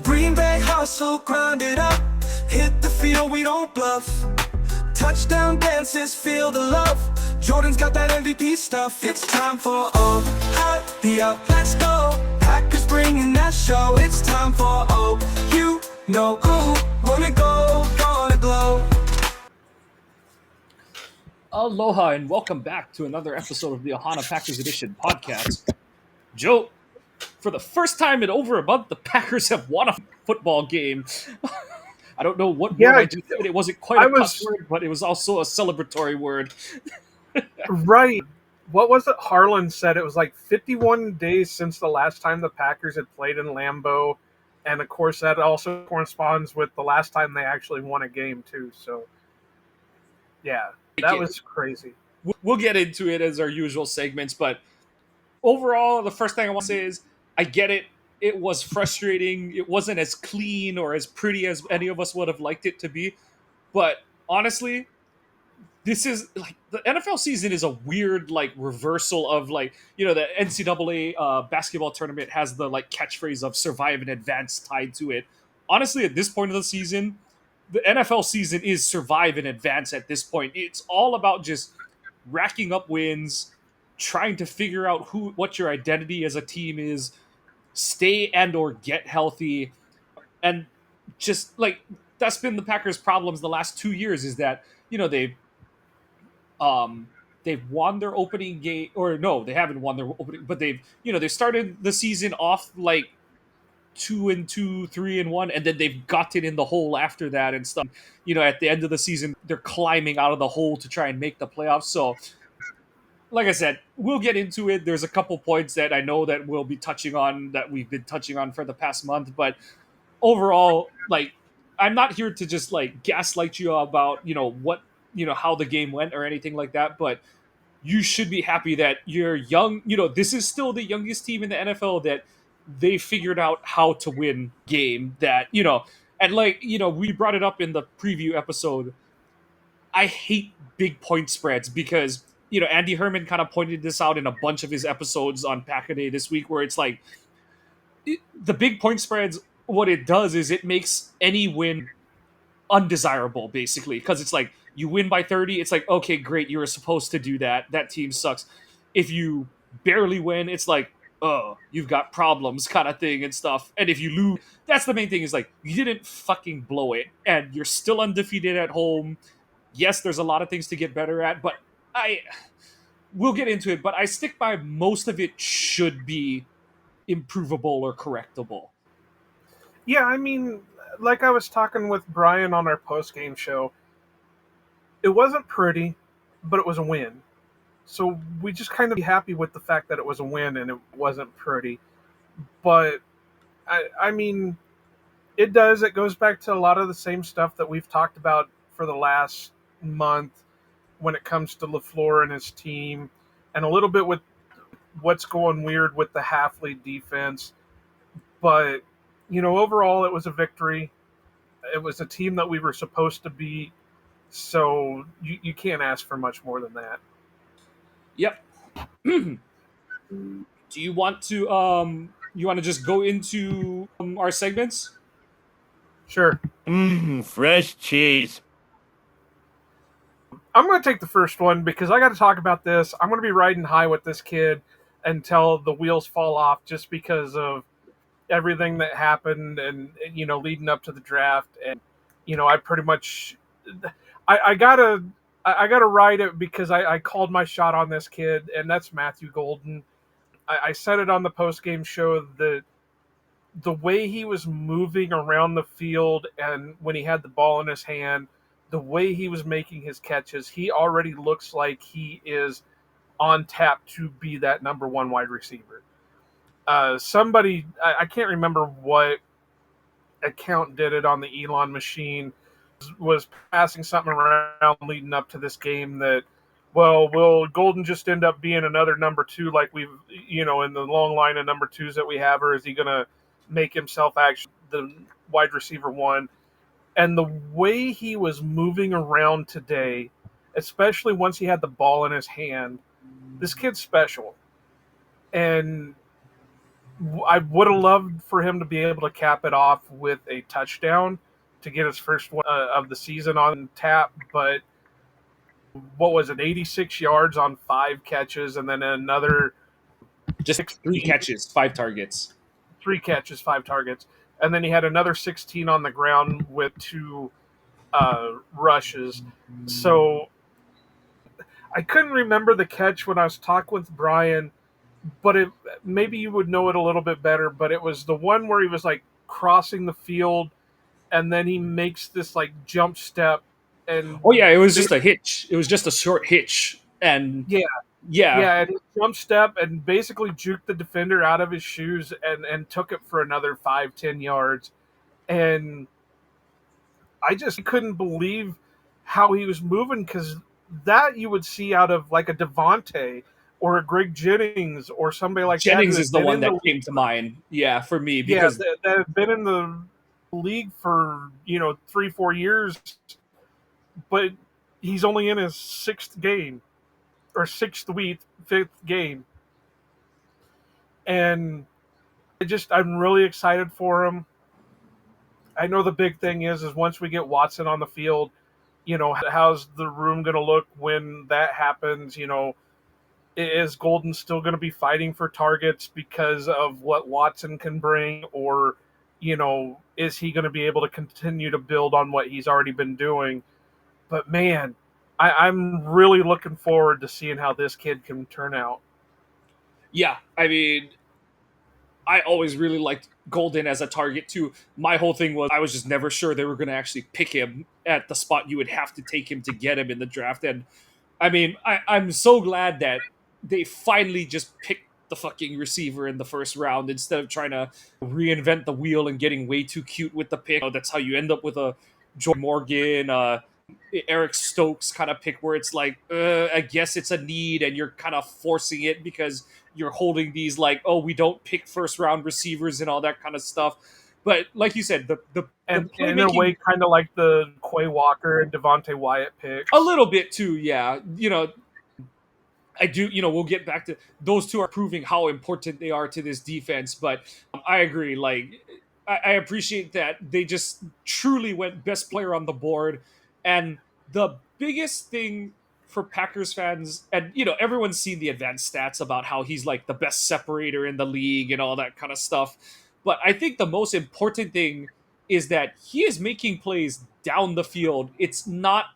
Green Bay hustle, grind it up. Hit the field, we don't bluff. Touchdown dances, feel the love. Jordan's got that MVP stuff. It's time for the up. Let's go. Packers bringing that show. It's time for you know who. Wanna go, gonna glow. Aloha and welcome back to another episode of the Ohana Packers Edition podcast. Joe, for the first time in over a month, the Packers have won a football game. I don't know what word I just said. It wasn't quite a cuss word, but it was also a celebratory word. Right. What was it? Harlan said it was like 51 days since the last time the Packers had played in Lambeau. And of course, that also corresponds with the last time they actually won a game, too. So, yeah, that was crazy. We'll get into it as our usual segments, but overall, the first thing I want to say is I get it. It was frustrating. It wasn't as clean or as pretty as any of us would have liked it to be. But honestly, this is like the NFL season is a weird like reversal of like, the NCAA basketball tournament has the like catchphrase of survive and advance tied to it. Honestly, at this point of the season, the NFL season is survive and advance at this point. It's all about just racking up wins, trying to figure out what your identity as a team is, stay and or get healthy, and just like that's been the Packers' problems the last 2 years is that they've won their opening game, or no, they haven't won their opening, but they started the season off like 2-2, 3-1, and then they've gotten in the hole after that and stuff. At the end of the season, they're climbing out of the hole to try and make the playoffs. So, like I said, we'll get into it. There's a couple points that I know that we'll be touching on that we've been touching on for the past month, but overall, like, I'm not here to just like gaslight you about what how the game went or anything like that, but you should be happy that you're young. This is still the youngest team in the NFL that they figured out how to win game that, and like, we brought it up in the preview episode. I hate big point spreads because, Andy Herman kind of pointed this out in a bunch of his episodes on Pack a Day this week where it's like the big point spreads, what it does is it makes any win undesirable basically because it's like you win by 30, it's like, okay, great, you were supposed to do that. That team sucks. If you barely win, it's like, oh, you've got problems kind of thing and stuff. And if you lose, that's the main thing is like, you didn't fucking blow it and you're still undefeated at home. Yes, there's a lot of things to get better at, but we'll get into it, but I stick by most of it should be improvable or correctable. Yeah, I mean, like I was talking with Brian on our post-game show, it wasn't pretty, but it was a win. So we just kind of be happy with the fact that it was a win and it wasn't pretty. But, I mean, it goes back to a lot of the same stuff that we've talked about for the last month when it comes to LeFleur and his team, and a little bit with what's going weird with the Halfley defense. But, overall it was a victory. It was a team that we were supposed to beat. So you can't ask for much more than that. Yep. Do you want to just go into our segments? Sure. Fresh cheese. I'm going to take the first one because I got to talk about this. I'm going to be riding high with this kid until the wheels fall off just because of everything that happened and, leading up to the draft. And, I pretty much, I gotta ride it because I called my shot on this kid, and that's Matthew Golden. I said it on the post-game show that the way he was moving around the field and when he had the ball in his hand, the way he was making his catches, he already looks like he is on tap to be that number one wide receiver. Somebody, I can't remember what account did it on the Elon machine, was passing something around leading up to this game that, well, will Golden just end up being another number two like we've, in the long line of number twos that we have, or is he going to make himself actually the wide receiver one? And the way he was moving around today, especially once he had the ball in his hand, this kid's special. And I would have loved for him to be able to cap it off with a touchdown to get his first one of the season on tap, but what was it, 86 yards on 5 catches, and then another Just 3 16, catches, 5 targets. 3 catches, 5 targets, and then he had another 16 on the ground with 2 rushes. So I couldn't remember the catch when I was talking with Brian, but maybe you would know it a little bit better. But it was the one where he was like crossing the field, and then he makes this like jump step, and Oh yeah, it was they, just a hitch. It was just a short hitch, and yeah, yeah, yeah, and he jump step and basically juked the defender out of his shoes and took it for another 5-10 yards. And I just couldn't believe how he was moving, because that you would see out of like a Devontae or a Greg Jennings or somebody like that who Jennings had is the been one in that the came to mind. Yeah, for me yeah because that had been in the league for 3-4 years, but he's only in his sixth game or sixth week, fifth game, and I'm really excited for him. I know the big thing is once we get Watson on the field, how's the room going to look when that happens? Is Golden still going to be fighting for targets because of what Watson can bring, or is he going to be able to continue to build on what he's already been doing? But man, I'm really looking forward to seeing how this kid can turn out. yeah, I mean, I always really liked Golden as a target too. My whole thing was I was just never sure they were going to actually pick him at the spot you would have to take him to get him in the draft. And I mean, I'm so glad that they finally just picked the fucking receiver in the first round instead of trying to reinvent the wheel and getting way too cute with the pick. That's how you end up with a Jordan Morgan, Eric Stokes kind of pick where it's like, I guess it's a need and you're kind of forcing it because you're holding these like, oh, we don't pick first round receivers and all that kind of stuff. But like you said, the And in a way, playmaking kind of like the Quay Walker and Devontae Wyatt a picks. little bit too, yeah. I do, we'll get back to those two are proving how important they are to this defense. But I agree. Like, I appreciate that they just truly went best player on the board. And the biggest thing for Packers fans, and, everyone's seen the advanced stats about how he's like the best separator in the league and all that kind of stuff. But I think the most important thing is that he is making plays down the field. It's not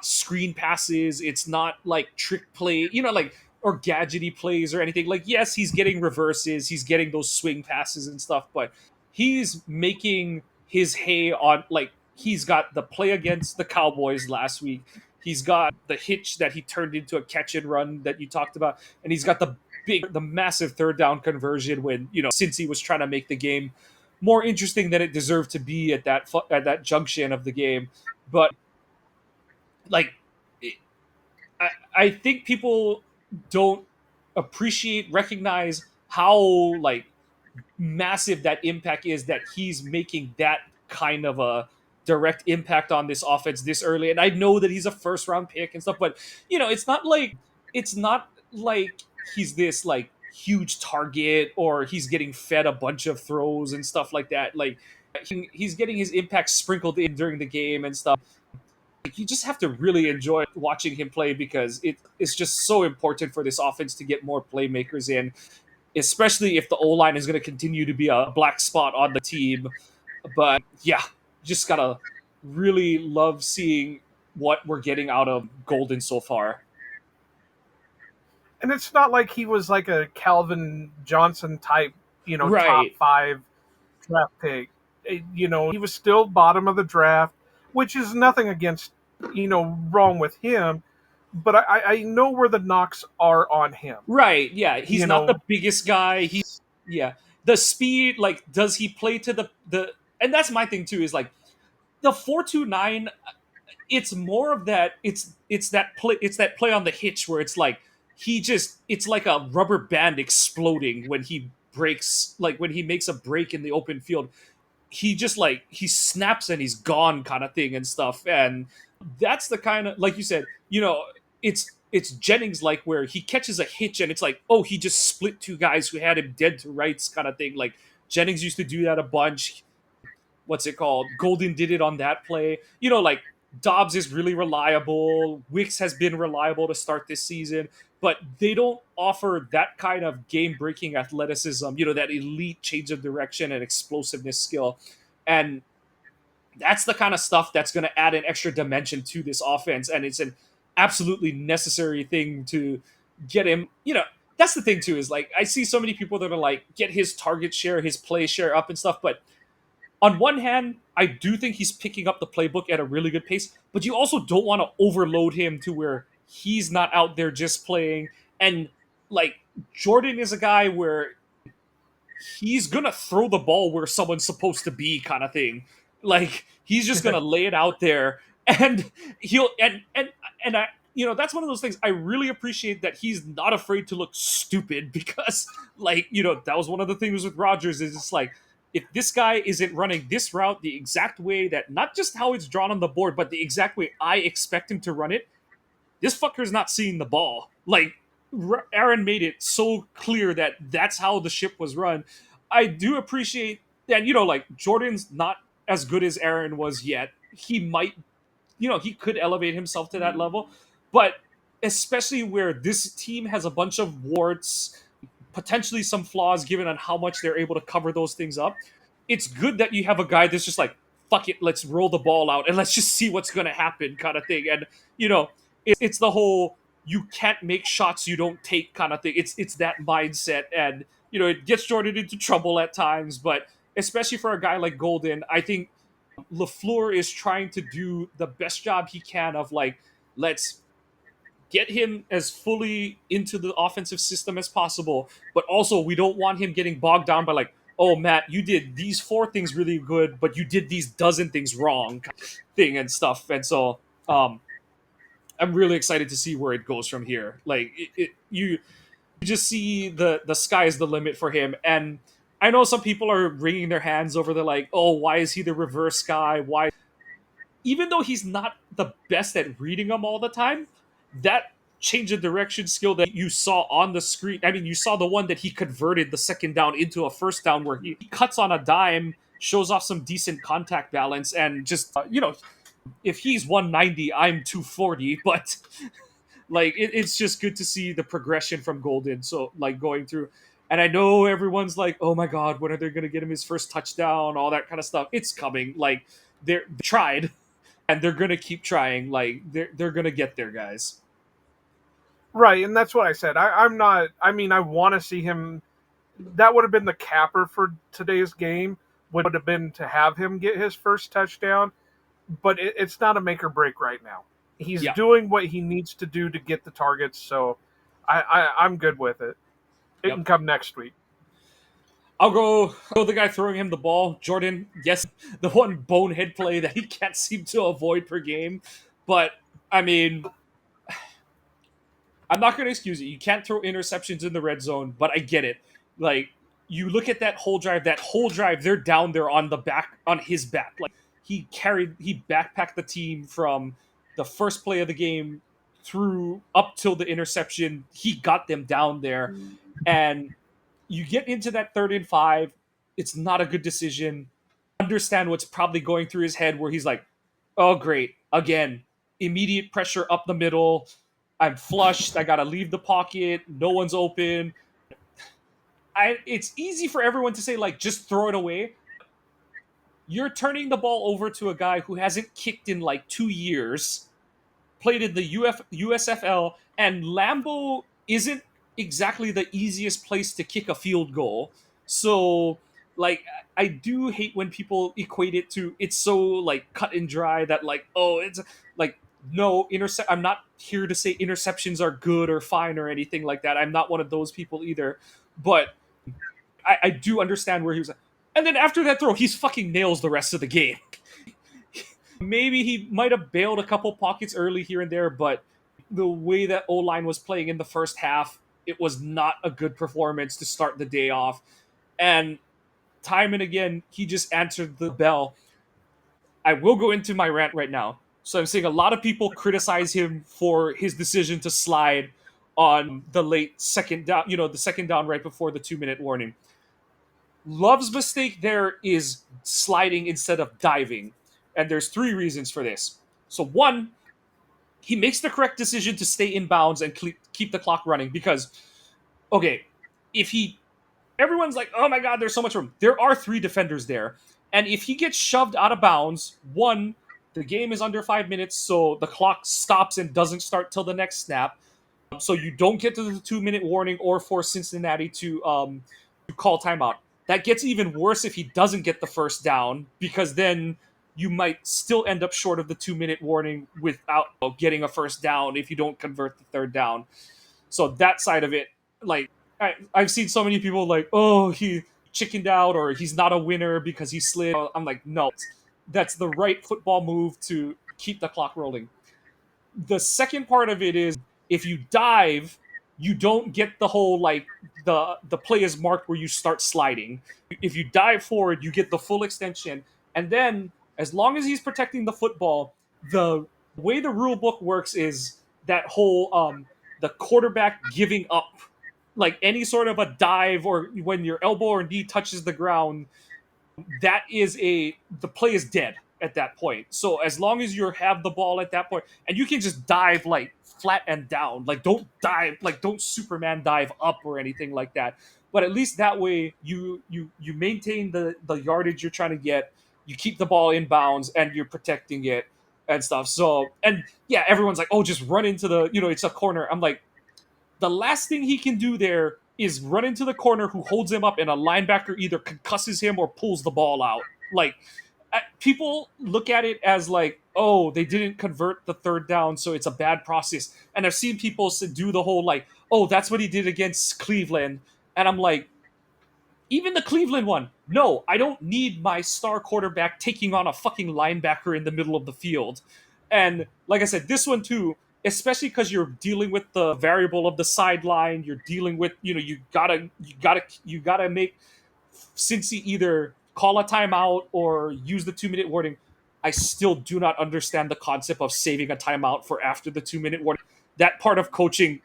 screen passes. It's not like trick play, like or gadgety plays or anything. Like, yes, he's getting reverses, he's getting those swing passes and stuff, but he's making his hay on like he's got the play against the Cowboys last week. He's got the hitch that he turned into a catch and run that you talked about, and he's got the massive third down conversion when since he was trying to make the game more interesting than it deserved to be at that junction of the game. But like I think people don't recognize how like massive that impact is that he's making that kind of a direct impact on this offense this early. And I know that he's a first round pick and stuff, but it's not like he's this like huge target or he's getting fed a bunch of throws and stuff like that. Like he's getting his impact sprinkled in during the game and stuff. You just have to really enjoy watching him play because it's just so important for this offense to get more playmakers in, especially if the O line is going to continue to be a black spot on the team. But yeah, just gotta really love seeing what we're getting out of Golden so far. And it's not like he was like a Calvin Johnson type, top Right, five draft pick. He was still bottom of the draft, which is nothing against, wrong with him. But I know where the knocks are on him. right, yeah. He's You not know, the biggest guy. Yeah, the speed. Like, does he play to the? And that's my thing too. Is like the 4.29, it's more of that it's that play on the hitch where it's like it's like a rubber band exploding when he breaks, like when he makes a break in the open field. He just like he snaps and he's gone kind of thing and stuff. And that's the kind of, like you said, it's it's Jennings like where he catches a hitch and it's like, oh, he just split two guys who had him dead to rights kind of thing. Like Jennings used to do that a bunch. What's it called? Golden did it on that play. Like Dobbs is really reliable. Wicks has been reliable to start this season, but they don't offer that kind of game breaking athleticism, that elite change of direction and explosiveness skill. And that's the kind of stuff that's going to add an extra dimension to this offense. And it's an absolutely necessary thing to get him. That's the thing, too, is like I see so many people that are like, get his target share, his play share up and stuff. But on one hand, I do think he's picking up the playbook at a really good pace, but you also don't want to overload him to where he's not out there just playing. And like Jordan is a guy where he's gonna throw the ball where someone's supposed to be, kind of thing. Like he's just gonna lay it out there, and he'll and I. That's one of those things I really appreciate, that he's not afraid to look stupid, because that was one of the things with Rodgers, is it's like, if this guy isn't running this route the exact way that, not just how it's drawn on the board, but the exact way I expect him to run it, this fucker's not seeing the ball. Like, Aaron made it so clear that that's how the ship was run. I do appreciate that, Jordan's not as good as Aaron was yet. He might, he could elevate himself to that level, but especially where this team has a bunch of warts, potentially some flaws given on how much they're able to cover those things up. It's good that you have a guy that's just like, fuck it, let's roll the ball out and let's just see what's going to happen kind of thing. And, it's the whole, you can't make shots you don't take kind of thing. It's that mindset. And, it gets Jordan into trouble at times, but especially for a guy like Golden, I think LeFleur is trying to do the best job he can of like, let's get him as fully into the offensive system as possible, but also we don't want him getting bogged down by like, oh, Matt, you did these 4 things really good, but you did these dozen things wrong thing and stuff. And so I'm really excited to see where it goes from here. Like you just see the sky is the limit for him. And I know some people are wringing their hands over the like, oh, why is he the reverse guy? Why? Even though he's not the best at reading them all the time, that change of direction skill that you saw on the screen, I mean, you saw the one that he converted the second down into a first down where he cuts on a dime, shows off some decent contact balance, and just, if he's 190, I'm 240, but like, it's just good to see the progression from Golden. So, like, going through. And I know everyone's like, oh my God, when are they going to get him his first touchdown? All that kind of stuff. It's coming. Like, they tried. And they're gonna keep trying. Like they're gonna get there, guys. Right, and that's what I said. I'm not. I mean, I want to see him. That would have been the capper for today's game. Would have been to have him get his first touchdown, but it's not a make or break right now. He's doing what he needs to do to get the targets, so I'm good with it. It can come next week. I'll go the guy throwing him the ball. Jordan, yes, the one bonehead play that he can't seem to avoid per game. But, I mean, I'm not going to excuse it. You can't throw interceptions in the red zone, but I get it. Like, you look at that whole drive, they're down there on his back. Like, he backpacked the team from the first play of the game through up till the interception. He got them down there. And you get into that 3rd and 5, it's not a good decision. Understand what's probably going through his head where he's like, oh, great. Again, immediate pressure up the middle. I'm flushed. I got to leave the pocket. No one's open. It's easy for everyone to say, like, just throw it away. You're turning the ball over to a guy who hasn't kicked in like 2 years, played in the USFL, and Lambeau isn't exactly the easiest place to kick a field goal. So, like, I do hate when people equate it to, it's so, like, cut and dry that, like, oh, it's, like, no, I'm not here to say interceptions are good or fine or anything like that. I'm not one of those people either. But I do understand where he was. And then after that throw, he's fucking nails the rest of the game. Maybe he might have bailed a couple pockets early here and there, but the way that O-line was playing in the first half, it was not a good performance to start the day off. And time and again, he just answered the bell. I will go into my rant right now. So I'm seeing a lot of people criticize him for his decision to slide on the late second down, the second down right before the 2-minute warning. Love's mistake there is sliding instead of diving. And there's three reasons for this. So, one, he makes the correct decision to stay in bounds and keep the clock running because, okay, if he, everyone's like, oh my God, there's so much room. There are three defenders there. And if he gets shoved out of bounds, one, the game is under 5 minutes, so the clock stops and doesn't start till the next snap. So you don't get to the 2-minute warning or force Cincinnati to call timeout. That gets even worse if he doesn't get the first down because then you might still end up short of the 2-minute warning without getting a first down if you don't convert the third down. So that side of it, like I've seen so many people like, oh, he chickened out or he's not a winner because he slid. I'm like, no, that's the right football move to keep the clock rolling. The second part of it is if you dive, you don't get the whole like the play is marked where you start sliding. If you dive forward, you get the full extension, and then as long as he's protecting the football, the way the rule book works is that whole the quarterback giving up, like any sort of a dive or when your elbow or knee touches the ground, that is the play is dead at that point. So as long as you have the ball at that point, and you can just dive like flat and down, like don't dive, like don't Superman dive up or anything like that. But at least that way you maintain the yardage you're trying to get, you keep the ball in bounds, and you're protecting it and stuff. So and yeah, everyone's like, oh, just run into the it's a corner. I'm like, the last thing he can do there is run into the corner who holds him up and a linebacker either concusses him or pulls the ball out. Like, people look at it as like, oh, they didn't convert the third down, so it's a bad process. And I've seen people do the whole like, oh, that's what he did against Cleveland. And I'm like, even the Cleveland one, no, I don't need my star quarterback taking on a fucking linebacker in the middle of the field. And like I said, this one too, especially because you're dealing with the variable of the sideline, you're dealing with, you gotta make Cincy either call a timeout or use the 2-minute warning. I still do not understand the concept of saving a timeout for after the 2-minute warning. That part of coaching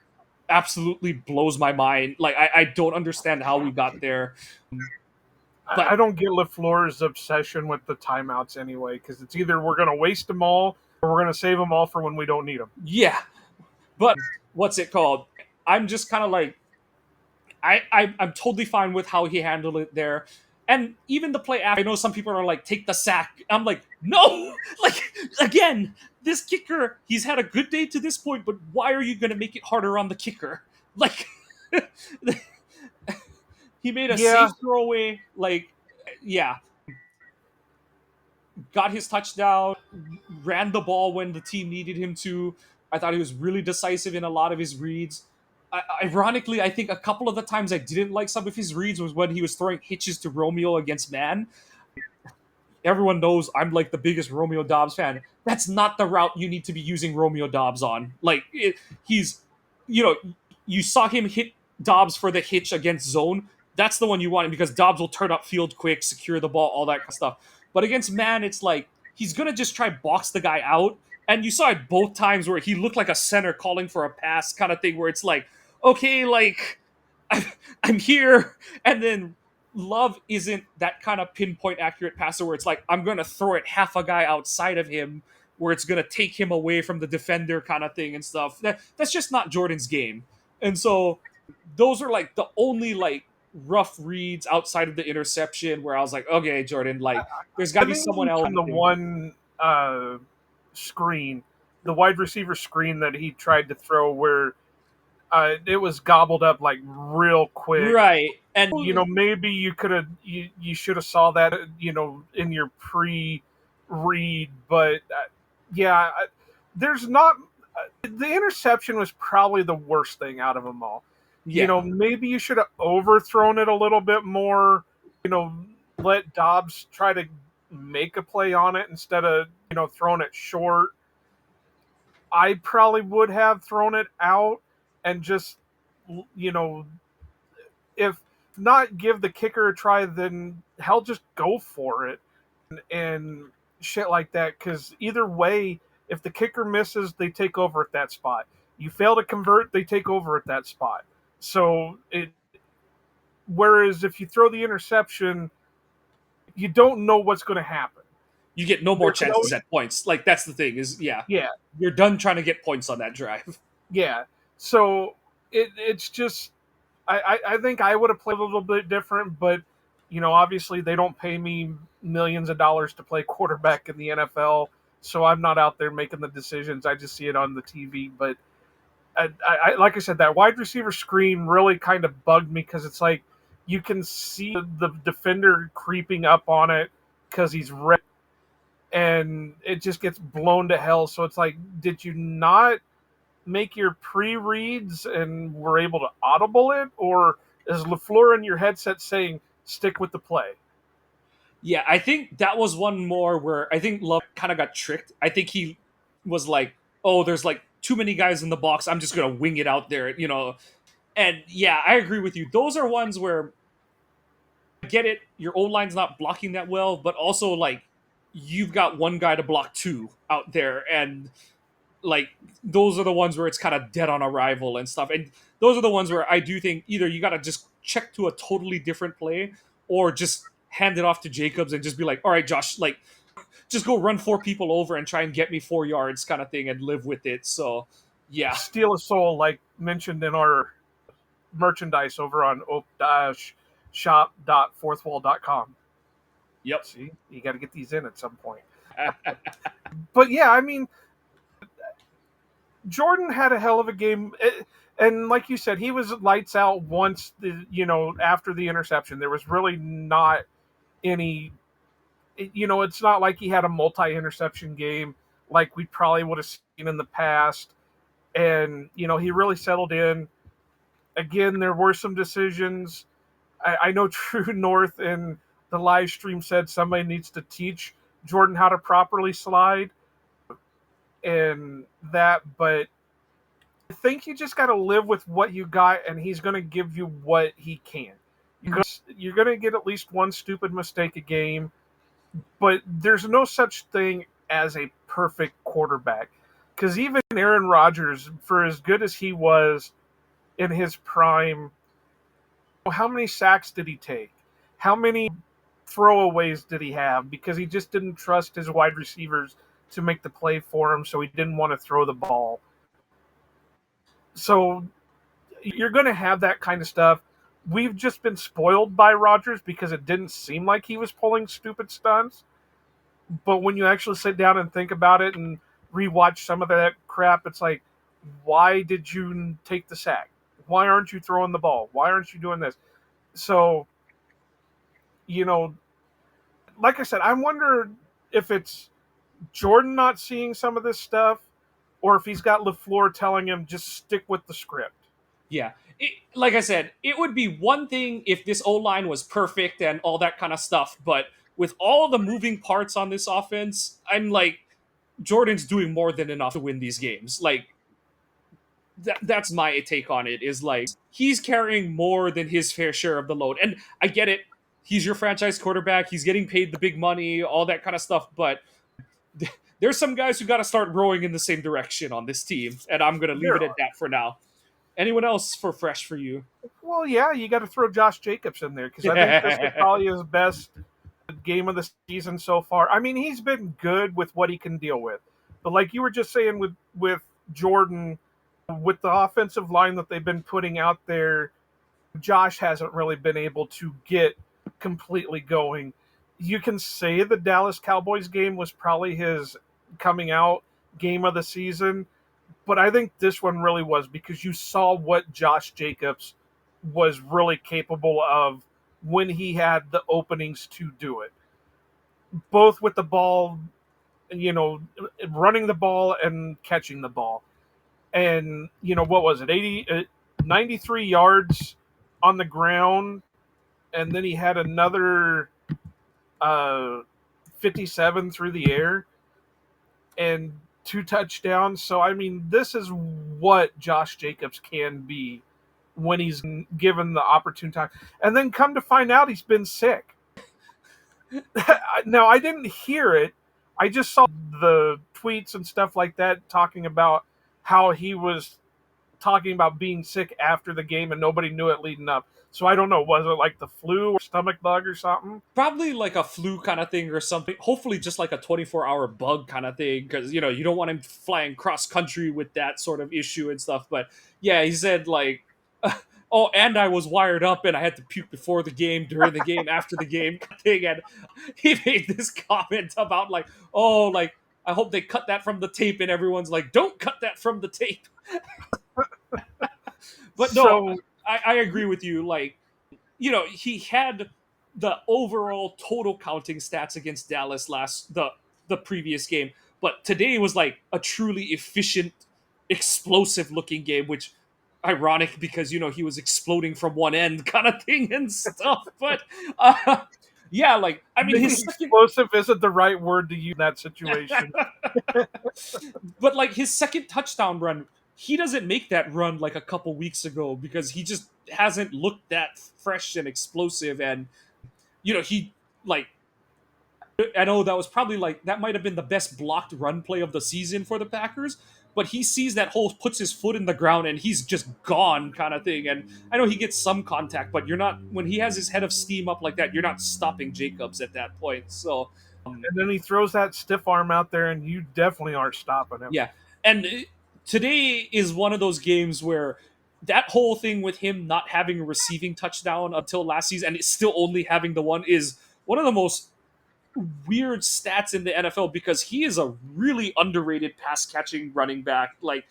absolutely blows my mind. Like I don't understand how we got there. But I don't get LeFleur's obsession with the timeouts anyway, because it's either we're going to waste them all or we're going to save them all for when we don't need them. yeah, but what's it called? I'm just kind of like I'm totally fine with how he handled it there. And even the play after, I know some people are like, take the sack. I'm like, no! Like, again, this kicker, he's had a good day to this point, but why are you going to make it harder on the kicker? Like, he made a Yeah. safe throwaway. Like, yeah. Got his touchdown, ran the ball when the team needed him to. I thought he was really decisive in a lot of his reads. Ironically, I think a couple of the times I didn't like some of his reads was when he was throwing hitches to Romeo against man. Everyone knows I'm like the biggest Romeo Dobbs fan. That's not the route you need to be using Romeo Dobbs on. Like, you saw him hit Dobbs for the hitch against zone. That's the one you want because Dobbs will turn up field quick, secure the ball, all that kind of stuff. But against man, it's like he's gonna just try box the guy out. And you saw it both times where he looked like a center calling for a pass kind of thing where it's like, okay, like I'm here. And then Love isn't that kind of pinpoint accurate passer where it's like, I'm going to throw it half a guy outside of him where it's going to take him away from the defender kind of thing and stuff. That's just not Jordan's game. And so those are like the only like rough reads outside of the interception where I was like, okay, Jordan, like there's got to be someone else. On the one screen, the wide receiver screen that he tried to throw where it was gobbled up like real quick. Right. And maybe you could have you should have saw that in your pre-read, but there's not the interception was probably the worst thing out of them all. Yeah. Maybe you should have overthrown it a little bit more. Let Dobbs try to make a play on it instead of throwing it short. I probably would have thrown it out and just if not give the kicker a try, then hell, just go for it and shit like that. Because either way, If the kicker misses, they take over at that spot. You fail to convert, they take over at that spot. So whereas if you throw the interception, you don't know what's going to happen. You get no more There could chances always, at points. Like that's the thing is, yeah, yeah, you're done trying to get points on that drive. yeah. So it's just I think I would have played a little bit different, but obviously they don't pay me millions of dollars to play quarterback in the NFL, so I'm not out there making the decisions. I just see it on the TV. But like I said, that wide receiver screen really kind of bugged me because it's like you can see the defender creeping up on it because he's red, and it just gets blown to hell. So it's like, did you not make your pre-reads and were able to audible it, or is LeFleur in your headset saying stick with the play? Yeah, I think that was one more where I think Love kind of got tricked. I think he was like, "Oh, there's like too many guys in the box. I'm just gonna wing it out there." And yeah, I agree with you. Those are ones where I get it. Your O line's not blocking that well, but also like you've got one guy to block two out there, and like those are the ones where it's kind of dead on arrival and stuff. And those are the ones where I do think either you got to just check to a totally different play or just hand it off to Jacobs and just be like, all right, Josh, like just go run four people over and try and get me 4 yards kind of thing and live with it. So yeah. Steal a soul, like mentioned in our merchandise over on shop.fourthwall.com. Yep. See, you got to get these in at some point. But yeah, I mean, Jordan had a hell of a game. And like you said, he was lights out once after the interception. There was really not any, it's not like he had a multi-interception game like we probably would have seen in the past. And, he really settled in. Again, there were some decisions. I know True North in the live stream said somebody needs to teach Jordan how to properly slide and that, but I think you just got to live with what you got, and he's going to give you what he can. You're going to get at least one stupid mistake a game, but there's no such thing as a perfect quarterback. Because even Aaron Rodgers, for as good as he was in his prime, how many sacks did he take? How many throwaways did he have? Because he just didn't trust his wide receivers to make the play for him, so he didn't want to throw the ball. So you're going to have that kind of stuff. We've just been spoiled by Rodgers because it didn't seem like he was pulling stupid stunts. But when you actually sit down and think about it and rewatch some of that crap, it's like, why did you take the sack? Why aren't you throwing the ball? Why aren't you doing this? So, like I said, I wonder if it's Jordan not seeing some of this stuff or if he's got LeFleur telling him just stick with the script. Yeah. Like I said, it would be one thing if this O-line was perfect and all that kind of stuff, but with all the moving parts on this offense, I'm like, Jordan's doing more than enough to win these games. Like, that's my take on it, is like, he's carrying more than his fair share of the load. And I get it. He's your franchise quarterback. He's getting paid the big money, all that kind of stuff, but there's some guys who got to start rowing in the same direction on this team, and I'm going to leave it at that for now. Anyone else for fresh for you? Well, yeah, you got to throw Josh Jacobs in there because I think this is probably his best game of the season so far. I mean, he's been good with what he can deal with, but like you were just saying with Jordan, with the offensive line that they've been putting out there, Josh hasn't really been able to get completely going. You can say the Dallas Cowboys game was probably his coming out game of the season, but I think this one really was because you saw what Josh Jacobs was really capable of when he had the openings to do it. Both with the ball, running the ball and catching the ball. And, what was it? 93 yards on the ground. And then he had another 57 through the air and 2 touchdowns. So, I mean, this is what Josh Jacobs can be when he's given the opportune time. And then come to find out he's been sick. Now, I didn't hear it. I just saw the tweets and stuff like that talking about how he was talking about being sick after the game and nobody knew it leading up. So I don't know, was it like the flu or stomach bug or something? Probably like a flu kind of thing or something. Hopefully, just like a 24-hour bug kind of thing, because you don't want him flying cross country with that sort of issue and stuff. But yeah, he said like, oh, and I was wired up and I had to puke before the game, during the game, after the game kind of thing. And he made this comment about like, oh, like I hope they cut that from the tape, and everyone's like, don't cut that from the tape. But no, So I agree with you. Like, he had the overall total counting stats against Dallas the previous game, but today was like a truly efficient, explosive looking game, which ironic because he was exploding from one end kind of thing and stuff. But yeah, like I mean maybe his second explosive isn't the right word to use in that situation. but like his second touchdown run, he doesn't make that run like a couple weeks ago because he just hasn't looked that fresh and explosive. And he like I know that was probably like that might have been the best blocked run play of the season for the Packers, but he sees that hole, puts his foot in the ground, and he's just gone kind of thing. And I know he gets some contact, but you're not when he has his head of steam up like that, you're not stopping Jacobs at that point. So And then he throws that stiff arm out there, and you definitely aren't stopping him. yeah, and today is one of those games where that whole thing with him not having a receiving touchdown until last season and still only having the one is one of the most weird stats in the NFL because he is a really underrated pass catching running back. Like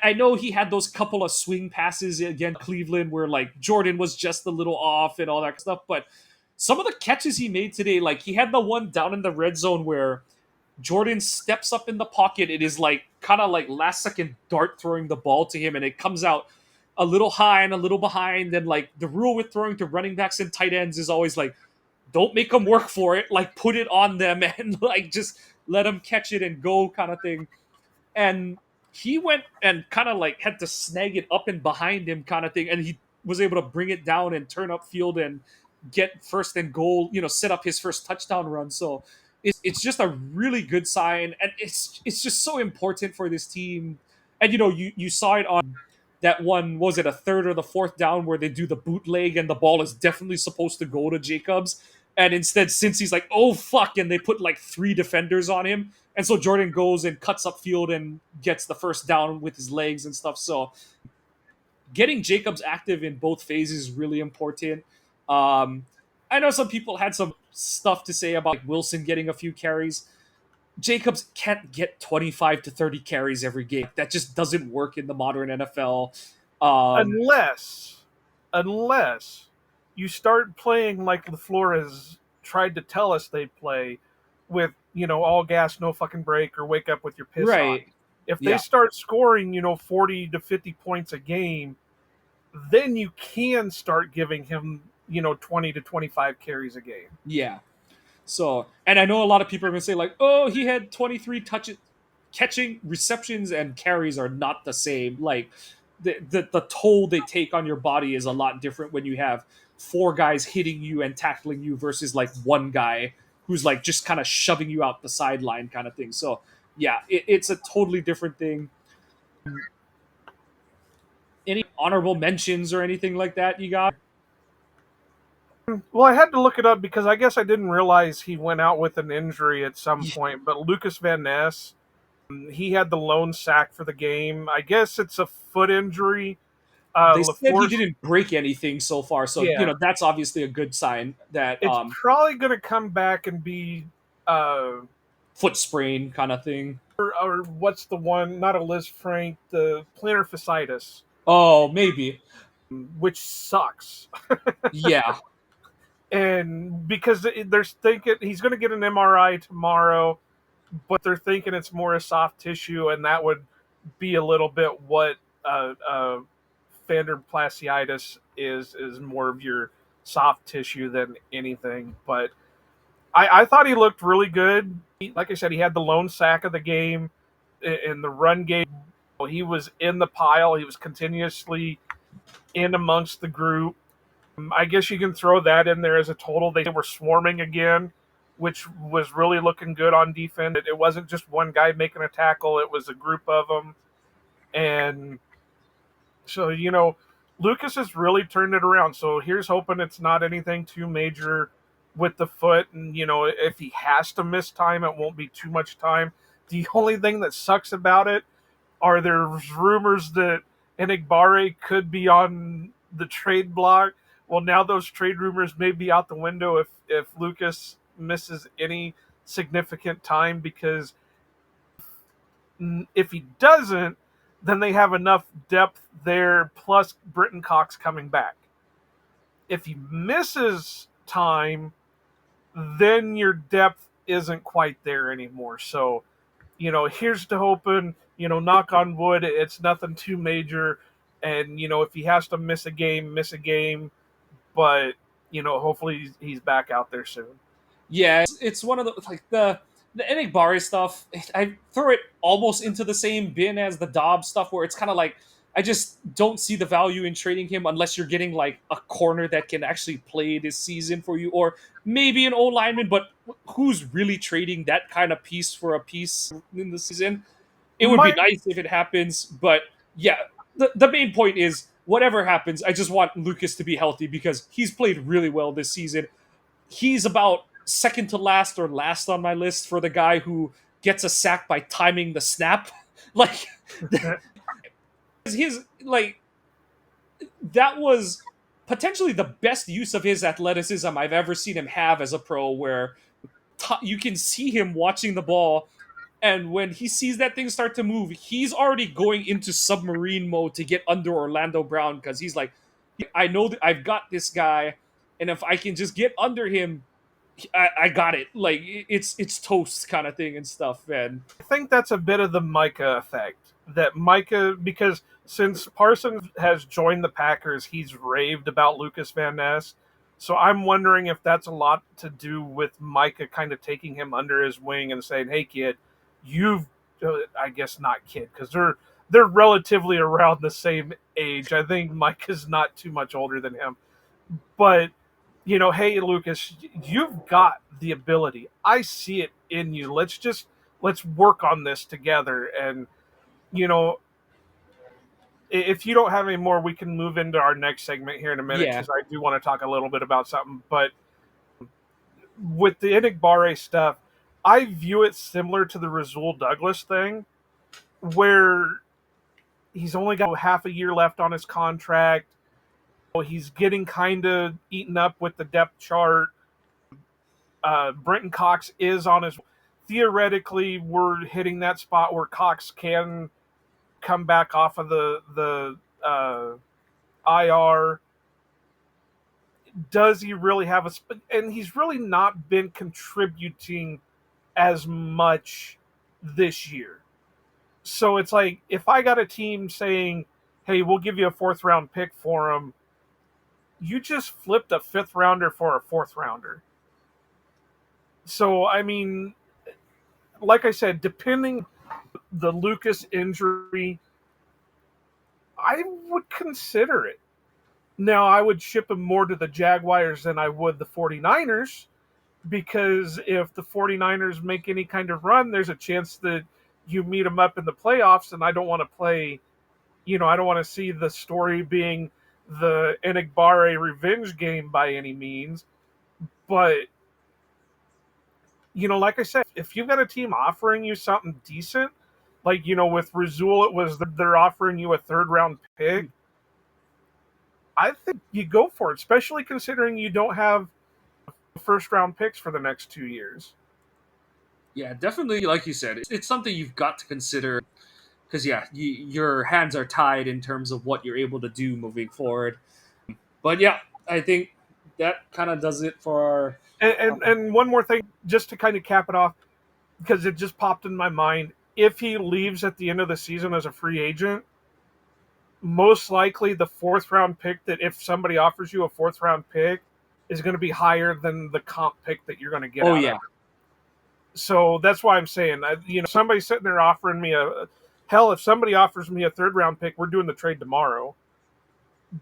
I know he had those couple of swing passes against Cleveland where like Jordan was just a little off and all that stuff, but some of the catches he made today, like he had the one down in the red zone where Jordan steps up in the pocket. It is like kind of like last second dart throwing the ball to him, and it comes out a little high and a little behind. And like the rule with throwing to running backs and tight ends is always like, don't make them work for it. Like put it on them and like just let them catch it and go kind of thing. And he went and kind of like had to snag it up and behind him kind of thing, and he was able to bring it down and turn up field and get first and goal. Set up his first touchdown run. So it's just a really good sign, and it's just so important for this team. And you saw it on that one, was it a third or the fourth down where they do the bootleg and the ball is definitely supposed to go to Jacobs, and instead since he's like, oh fuck, and they put like 3 defenders on him, and so Jordan goes and cuts up field and gets the first down with his legs and stuff. So getting Jacobs active in both phases is really important. I know some people had some stuff to say about like, Wilson getting a few carries. Jacobs can't get 25 to 30 carries every game. That just doesn't work in the modern NFL. Unless you start playing like LeFleur has tried to tell us they play with, all gas, no fucking break, or wake up with your piss on. Right. If Yeah. they start scoring, 40 to 50 points a game, then you can start giving him, 20 to 25 carries a game. Yeah. So, and I know a lot of people are going to say, like, oh, he had 23 touches, catching, receptions, and carries are not the same. Like, the toll they take on your body is a lot different when you have 4 guys hitting you and tackling you versus, like, 1 guy who's, like, just kind of shoving you out the sideline kind of thing. So, yeah, it's a totally different thing. Any honorable mentions or anything like that you got? Well, I had to look it up because I guess I didn't realize he went out with an injury at some point. But Lucas Van Ness, he had the lone sack for the game. I guess it's a foot injury. They said he didn't break anything so far, so Yeah. that's obviously a good sign that It's probably going to come back and be foot sprain kind of thing. or what's the one? Not a Liz Frank, the plantar fasciitis, Oh, maybe. which sucks. Yeah. And because they're thinking he's going to get an MRI tomorrow, but they're thinking it's more a soft tissue, and that would be a little bit what plantar fasciitis is more of your soft tissue than anything. But I thought he looked really good. Like I said, he had the lone sack of the game in the run game. He was in the pile. He was continuously in amongst the group. I guess you can throw that in there as a total. They were swarming again. which was really looking good on defense. It wasn't just one guy making a tackle; it was a group of them, and so Lucas has really turned it around. So here's hoping it's not anything too major with the foot, and if he has to miss time, it won't be too much time. The only thing that sucks about it are there's rumors that Enigbare could be on the trade block. Well, now those trade rumors may be out the window if Lucas misses any significant time, because if he doesn't, then they have enough depth there, plus Britton Cox coming back. If he misses time, then your depth isn't quite there anymore. So, here's to hoping, knock on wood, it's nothing too major. And, if he has to miss a game, miss a game. But, hopefully he's back out there soon. Yeah, it's one of the like the Enigbare stuff. I throw it almost into the same bin as the Dobbs stuff, where it's kind of like I just don't see the value in trading him unless you're getting like a corner that can actually play this season for you, or maybe an O lineman. But who's really trading that kind of piece for a piece in the season? It would be nice if it happens, but yeah, the main point is whatever happens, I just want Lucas to be healthy because he's played really well this season. He's about second to last or last on my list for the guy who gets a sack by timing the snap. Like his like that was potentially the best use of his athleticism I've ever seen him have as a pro, where you can see him watching the ball, and when he sees that thing start to move, he's already going into submarine mode to get under Orlando Brown, because he's like, I know that I've got this guy, and if I can just get under him, I got it. Like it's toast kind of thing and stuff, man. I think that's a bit of the Micah effect. That Micah, because since Parsons has joined the Packers, he's raved about Lucas Van Ness. So I'm wondering if that's a lot to do with Micah kind of taking him under his wing and saying, "Hey, kid, you've," I guess not kid, because they're relatively around the same age. I think Micah's not too much older than him, but hey, Lucas, you've got the ability. I see it in you. Let's work on this together. And if you don't have any more, we can move into our next segment here in a minute, Yeah, because I do want to talk a little bit about something. But with the Enigbare stuff, I view it similar to the Rasul Douglas thing, where he's only got half a year left on his contract. He's getting kind of eaten up with the depth chart. Brenton Cox is on his. Theoretically, we're hitting that spot where Cox can come back off of the IR. Does he really have a? And he's really not been contributing as much this year. So it's like, if I got a team saying, "Hey, we'll give you a fourth round pick for him," you just flipped a fifth rounder for a fourth rounder. So I mean, like I said, depending the Lucas injury, I would consider it. Now, I would ship him more to the Jaguars than I would the 49ers, because if the 49ers make any kind of run, there's a chance that you meet them up in the playoffs, and I don't want to play, I don't want to see the story being the Enigbare revenge game by any means. But, like I said, if you've got a team offering you something decent, like, with Rasul, it was they're offering you a third round pick, I think you go for it, especially considering you don't have first round picks for the next 2 years. yeah, definitely. Like you said, it's something you've got to consider, because yeah, your hands are tied in terms of what you're able to do moving forward. But yeah, I think that kind of does it for our. And one more thing, just to kind of cap it off, because it just popped in my mind. If he leaves at the end of the season as a free agent, most likely the fourth round pick, that if somebody offers you a fourth round pick, is going to be higher than the comp pick that you're going to get. Oh yeah, so that's why I'm saying, somebody's sitting there offering me hell, if somebody offers me a third round pick, we're doing the trade tomorrow.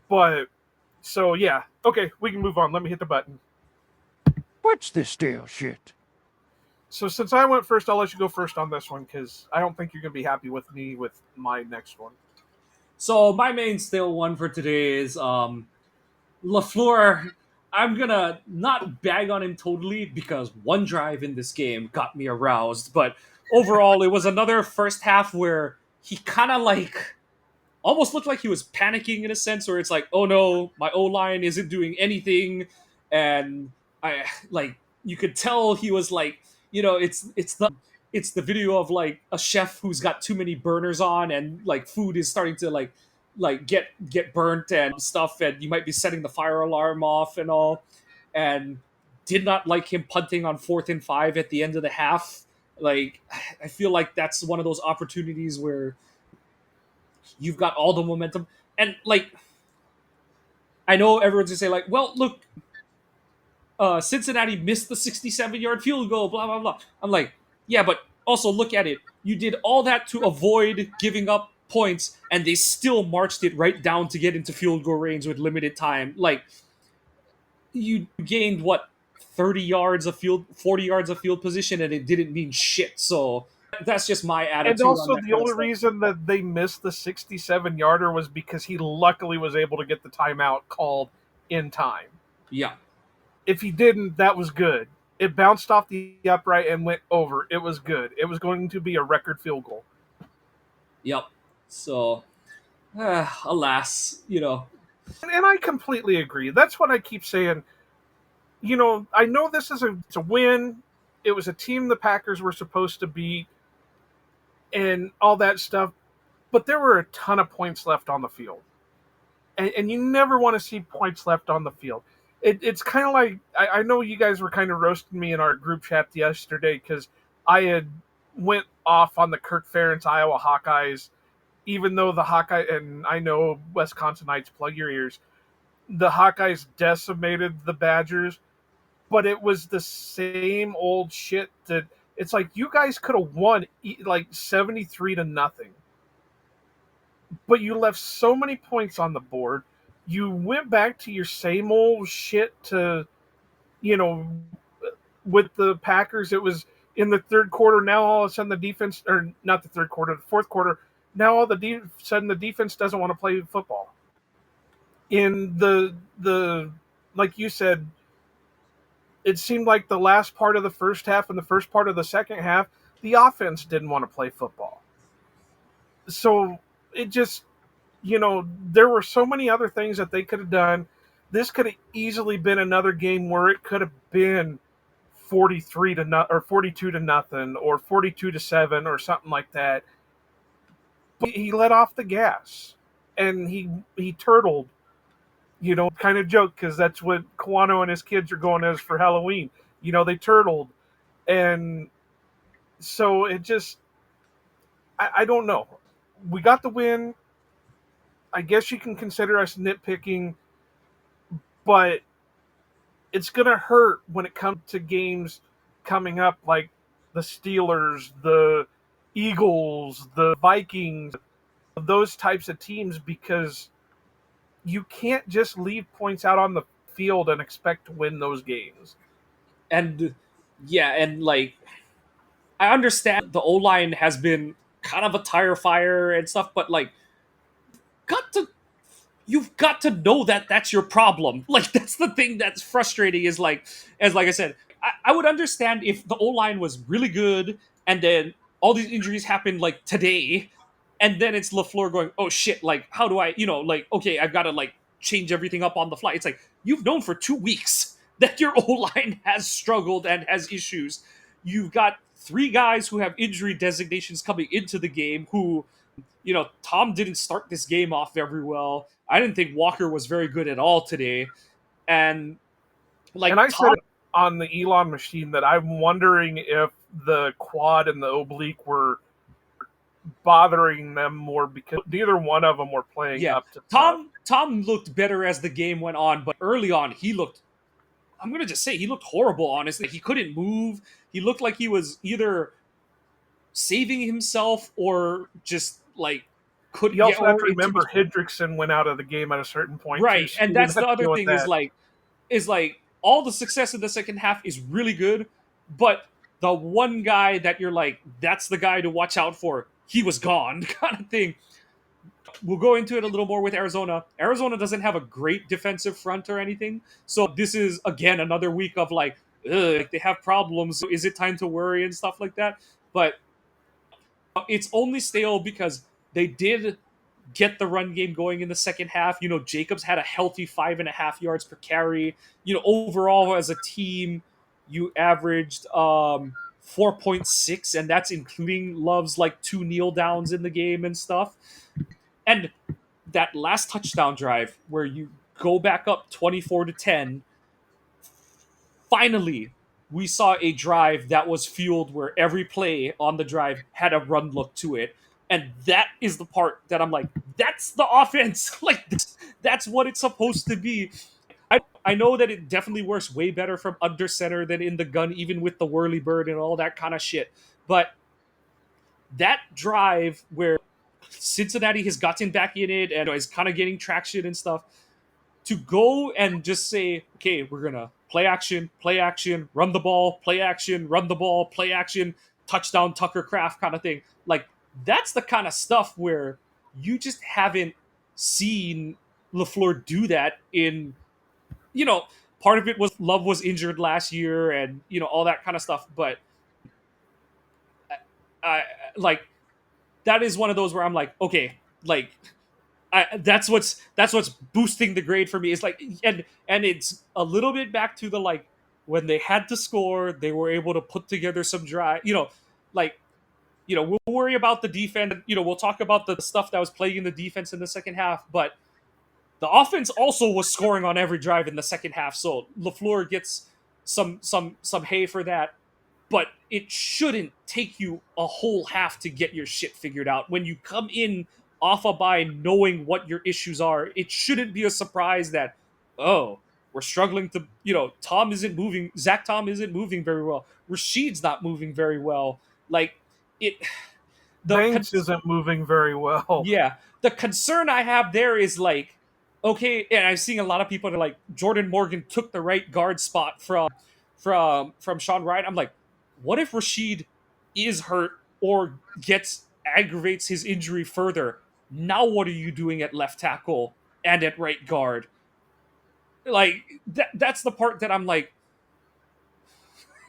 But so yeah, okay, we can move on. Let me hit the button. What's this stale shit? So since I went first, I'll let you go first on this one because I don't think you're going to be happy with me with my next one. So my main still one for today is LeFleur. I'm gonna not bag on him totally because one drive in this game got me aroused, but overall it was another first half where he kind of like almost looked like he was panicking in a sense where it's like, oh no, my O line isn't doing anything, and I like you could tell he was like, it's the video of like a chef who's got too many burners on and like food is starting to like get burnt and stuff, and you might be setting the fire alarm off and all, and did not like him punting on 4th and 5 at the end of the half. Like I feel like that's one of those opportunities where you've got all the momentum. And like I know everyone's gonna say like, well, look, Cincinnati missed the 67-yard field goal, blah blah blah. I'm like, yeah, but also look at it. You did all that to avoid giving up points, and they still marched it right down to get into field goal range with limited time. Like you gained what 30 yards of field, 40 yards of field position, and it didn't mean shit. So that's just my And attitude on also, that the kind of only stuff. reason that they missed the 67-yarder was because he luckily was able to get the timeout called in time. Yeah. If he didn't, that was good. It bounced off the upright and went over. It was good. It was going to be a record field goal. Yep. So, alas, And I completely agree. That's what I keep saying. I know this is it's a win. It was a team the Packers were supposed to beat and all that stuff, but there were a ton of points left on the field. And you never want to see points left on the field. It's kind of like I know you guys were kind of roasting me in our group chat yesterday because I had went off on the Kirk Ferentz Iowa Hawkeyes, even though the Hawkeye and I know Wisconsinites, plug your ears, the Hawkeyes decimated the Badgers, but it was the same old shit that it's like you guys could have won like 73-0, but you left so many points on the board. You went back to your same old shit to, you know, with the Packers, it was in the third quarter. Now all of a sudden the defense, or not the third quarter, the fourth quarter, now all the sudden the defense doesn't want to play football. In the like you said, it seemed like the last part of the first half and the first part of the second half, the offense didn't want to play football. So it just, there were so many other things that they could have done. This could have easily been another game where it could have been 43 to not or 42 to nothing or 42-7 or something like that. But he let off the gas and he turtled, kind of joke because that's what Kawano and his kids are going as for Halloween. They turtled, and so it just, I don't know. We got the win. I guess you can consider us nitpicking, but it's going to hurt when it comes to games coming up like the Steelers, the Eagles, the Vikings, those types of teams, because you can't just leave points out on the field and expect to win those games. and yeah, and like I understand the O line has been kind of a tire fire and stuff, but like got to you've got to know that that's your problem. Like that's the thing that's frustrating is like as like I said, I would understand if the O line was really good and then all these injuries happened like today, and then it's LeFleur going, oh shit, like how do I, like okay, I've got to like change everything up on the fly. It's like you've known for 2 weeks that your O line has struggled and has issues. You've got three guys who have injury designations coming into the game who Tom didn't start this game off very well. I didn't think Walker was very good at all today. And And like I said Tom, it on the Elon machine that I'm wondering if the quad and the oblique were bothering them more because neither one of them were playing yeah, up to snuff. Tom looked better as the game went on, but early on he looked, I'm going to just say he looked horrible, honestly. He couldn't move. He looked like he was either saving himself or just like could You yeah, also have to or into remember Hendrickson went out of the game at a certain point too, right. so And you're gonna that's have the to other deal with thing that. is like all the success in the second half is really good, but the one guy that you're like, that's the guy to watch out for, he was gone, kind of thing. We'll go into it a little more with Arizona. Arizona doesn't have a great defensive front or anything. So this is, again, another week of like, ugh, they have problems. Is it time to worry and stuff like that? But it's only stale because they did get the run game going in the second half. Jacobs had a healthy 5.5 yards per carry. Overall as a team, you averaged 4.6, and that's including Love's like 2 kneel downs in the game and stuff. And that last touchdown drive where you go back up 24-10, finally we saw a drive that was fueled where every play on the drive had a run look to it. And that is the part that I'm like, that's the offense. Like, that's what it's supposed to be. I know that it definitely works way better from under center than in the gun, even with the whirly bird and all that kind of shit. But that drive where Cincinnati has gotten back in it and is kind of getting traction and stuff, to go and just say, okay, we're going to play action, run the ball, play action, run the ball, play action, touchdown, Tucker Craft kind of thing. Like, that's the kind of stuff where you just haven't seen LeFleur do that in, part of it was Love was injured last year and, all that kind of stuff. But I like, that is one of those where I'm like, okay, like, that's what's boosting the grade for me. Is like, and it's a little bit back to the like, when they had to score, they were able to put together some drive. Like, we'll worry about the defense. We'll talk about the stuff that was plaguing the defense in the second half, but the offense also was scoring on every drive in the second half. So LeFleur gets some hay for that. But it shouldn't take you a whole half to get your shit figured out. When you come in off a bye knowing what your issues are, it shouldn't be a surprise that, oh, we're struggling to, Tom isn't moving, Zach Tom isn't moving very well, Rashid's not moving very well. Like, it, Banks isn't moving very well. yeah, the concern I have there is like, okay, and I'm seeing a lot of people that are like, Jordan Morgan took the right guard spot from Sean Ryan. I'm like, what if Rashid is hurt or aggravates his injury further? Now what are you doing at left tackle and at right guard? Like, that's the part that I'm like,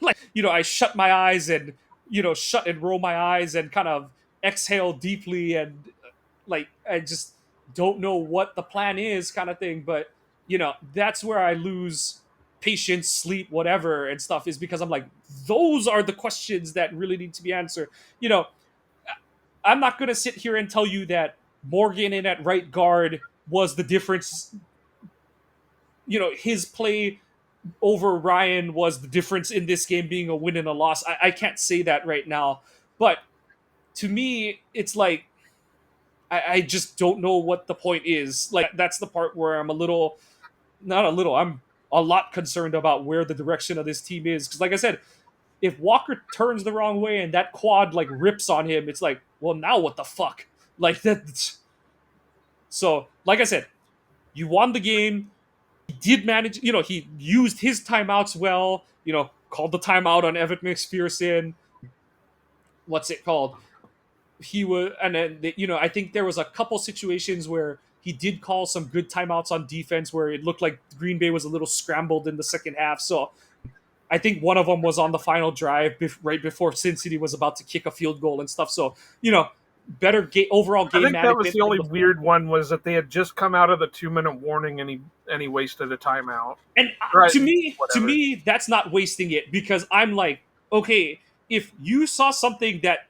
I shut my eyes and shut and roll my eyes and kind of exhale deeply, and like, I just don't know what the plan is, kind of thing. But that's where I lose patience, sleep, whatever, and stuff, is because I'm like, those are the questions that really need to be answered. I'm not going to sit here and tell you that Morgan in at right guard was the difference. His play over Ryan was the difference in this game being a win and a loss. I can't say that right now. But to me, it's like, I just don't know what the point is. Like, that's the part where I'm I'm a lot concerned about where the direction of this team is. Because, like I said, if Walker turns the wrong way and that quad like rips on him, it's like, well, now what the fuck? Like that. So, like I said, you won the game. He did manage. He used his timeouts well. Called the timeout on Evan McPherson. What's it called? He was, and then I think there was a couple situations where he did call some good timeouts on defense where it looked like Green Bay was a little scrambled in the second half. So I think one of them was on the final drive right before Cincinnati was about to kick a field goal and stuff. So, better overall game management. I think that was the only weird one, was that they had just come out of the 2-minute warning and he wasted a timeout. And right. to me, that's not wasting it, because I'm like, okay, if you saw something that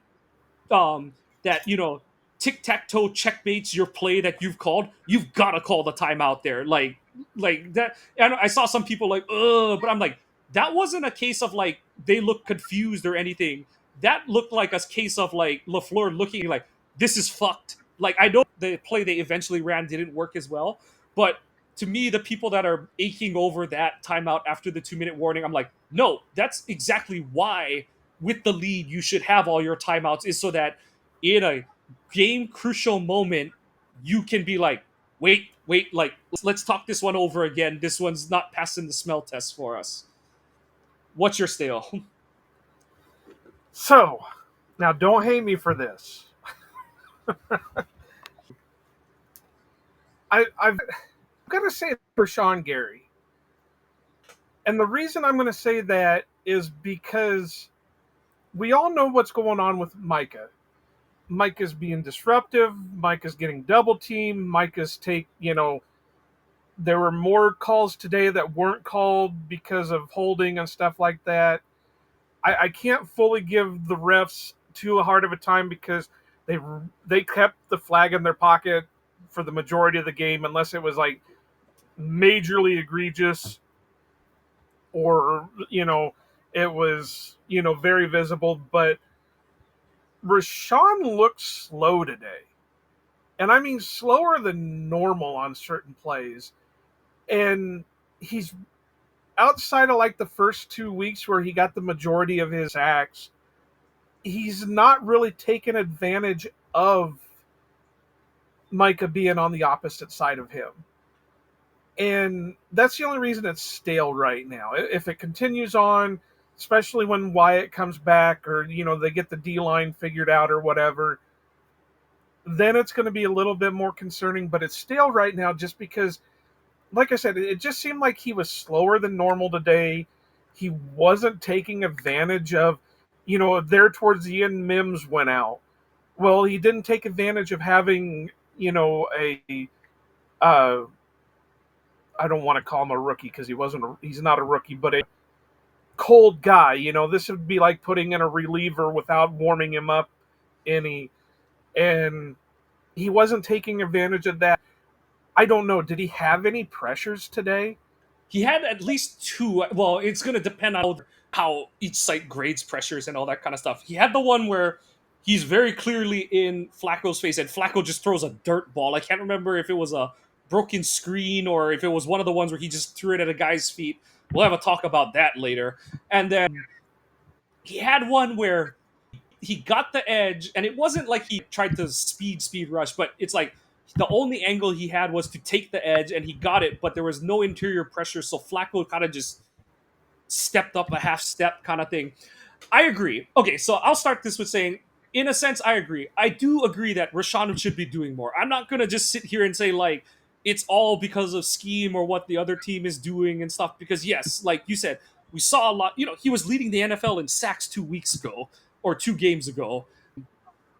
tic-tac-toe checkmates your play that you've called, you've got to call the timeout there. Like that. And I saw some people like, but I'm like, that wasn't a case of like they look confused or anything. That looked like a case of like LeFleur looking like, this is fucked. Like, I know the play they eventually ran didn't work as well, but to me, the people that are aching over that timeout after the 2-minute warning, I'm like, no, that's exactly why with the lead you should have all your timeouts, is so that in a game crucial moment, you can be like, wait, like, let's talk this one over again. This one's not passing the smell test for us. What's your stale? So, now don't hate me for this. I've got to say for Sean Gary. And the reason I'm going to say that is because we all know what's going on with Micah. Micah's being disruptive. Micah's getting double teamed. Micah's there were more calls today that weren't called because of holding and stuff like that. I can't fully give the refs too hard of a time because they kept the flag in their pocket for the majority of the game unless it was like majorly egregious or it was very visible. But Rashawn looked slow today, and I mean slower than normal on certain plays. And he's outside of like the first 2 weeks where he got the majority of his sacks, he's not really taken advantage of Micah being on the opposite side of him. And that's the only reason it's stale right now. If it continues on, especially when Wyatt comes back or, they get the D line figured out or whatever, then it's going to be a little bit more concerning. But it's stale right now just because, like I said, it just seemed like he was slower than normal today. He wasn't taking advantage of, there towards the end, Mims went out. Well, he didn't take advantage of having, uh, I don't want to call him a rookie because he's not a rookie, but a cold guy. This would be like putting in a reliever without warming him up any. And he wasn't taking advantage of that. I don't know. Did he have any pressures today? He had at least two. Well, it's going to depend on how each site grades pressures and all that kind of stuff. He had the one where he's very clearly in Flacco's face, and Flacco just throws a dirt ball. I can't remember if it was a broken screen or if it was one of the ones where he just threw it at a guy's feet. We'll have a talk about that later. And then he had one where he got the edge, and it wasn't like he tried to speed rush, but it's like the only angle he had was to take the edge, and he got it, but there was no interior pressure, so Flacco kind of just stepped up a half step kind of thing. I agree. Okay, so I'll start this with saying, in a sense, I agree. I do agree that Rashawn should be doing more. I'm not gonna just sit here and say like it's all because of scheme or what the other team is doing and stuff. Because yes, like you said, we saw a lot. He was leading the NFL in sacks 2 weeks ago or 2 games ago,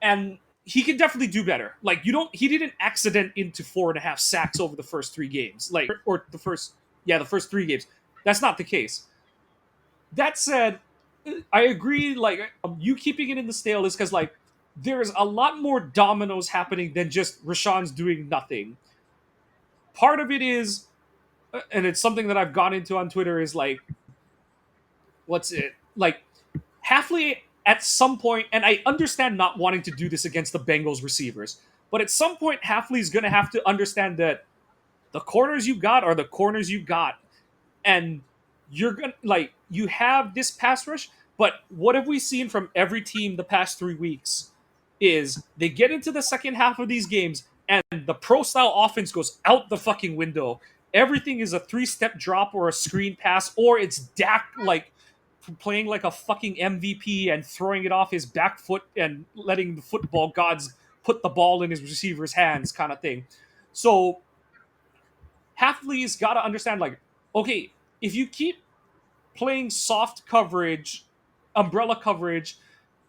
and he can definitely do better. Like he didn't accident into 4.5 sacks over the first 3 games, like or the first 3 games. That's not the case. That said, I agree. Like you keeping it in the stale is because like there's a lot more dominoes happening than just Rashawn's doing nothing. Part of it is, and it's something that I've gone into on Twitter, is like, what's it like? Halfley at some point, and I understand not wanting to do this against the Bengals receivers, but at some point, Halfley's going to have to understand that the corners you got are the corners you got, and you're gonna you have this pass rush. But what have we seen from every team the past 3 weeks? Is they get into the second half of these games and the pro style offense goes out the fucking window. Everything is a 3-step drop or a screen pass, or it's Dak like playing like a fucking MVP and throwing it off his back foot and letting the football gods put the ball in his receiver's hands, kind of thing. So Halfley's got to understand, like, okay, if you keep playing soft coverage, umbrella coverage,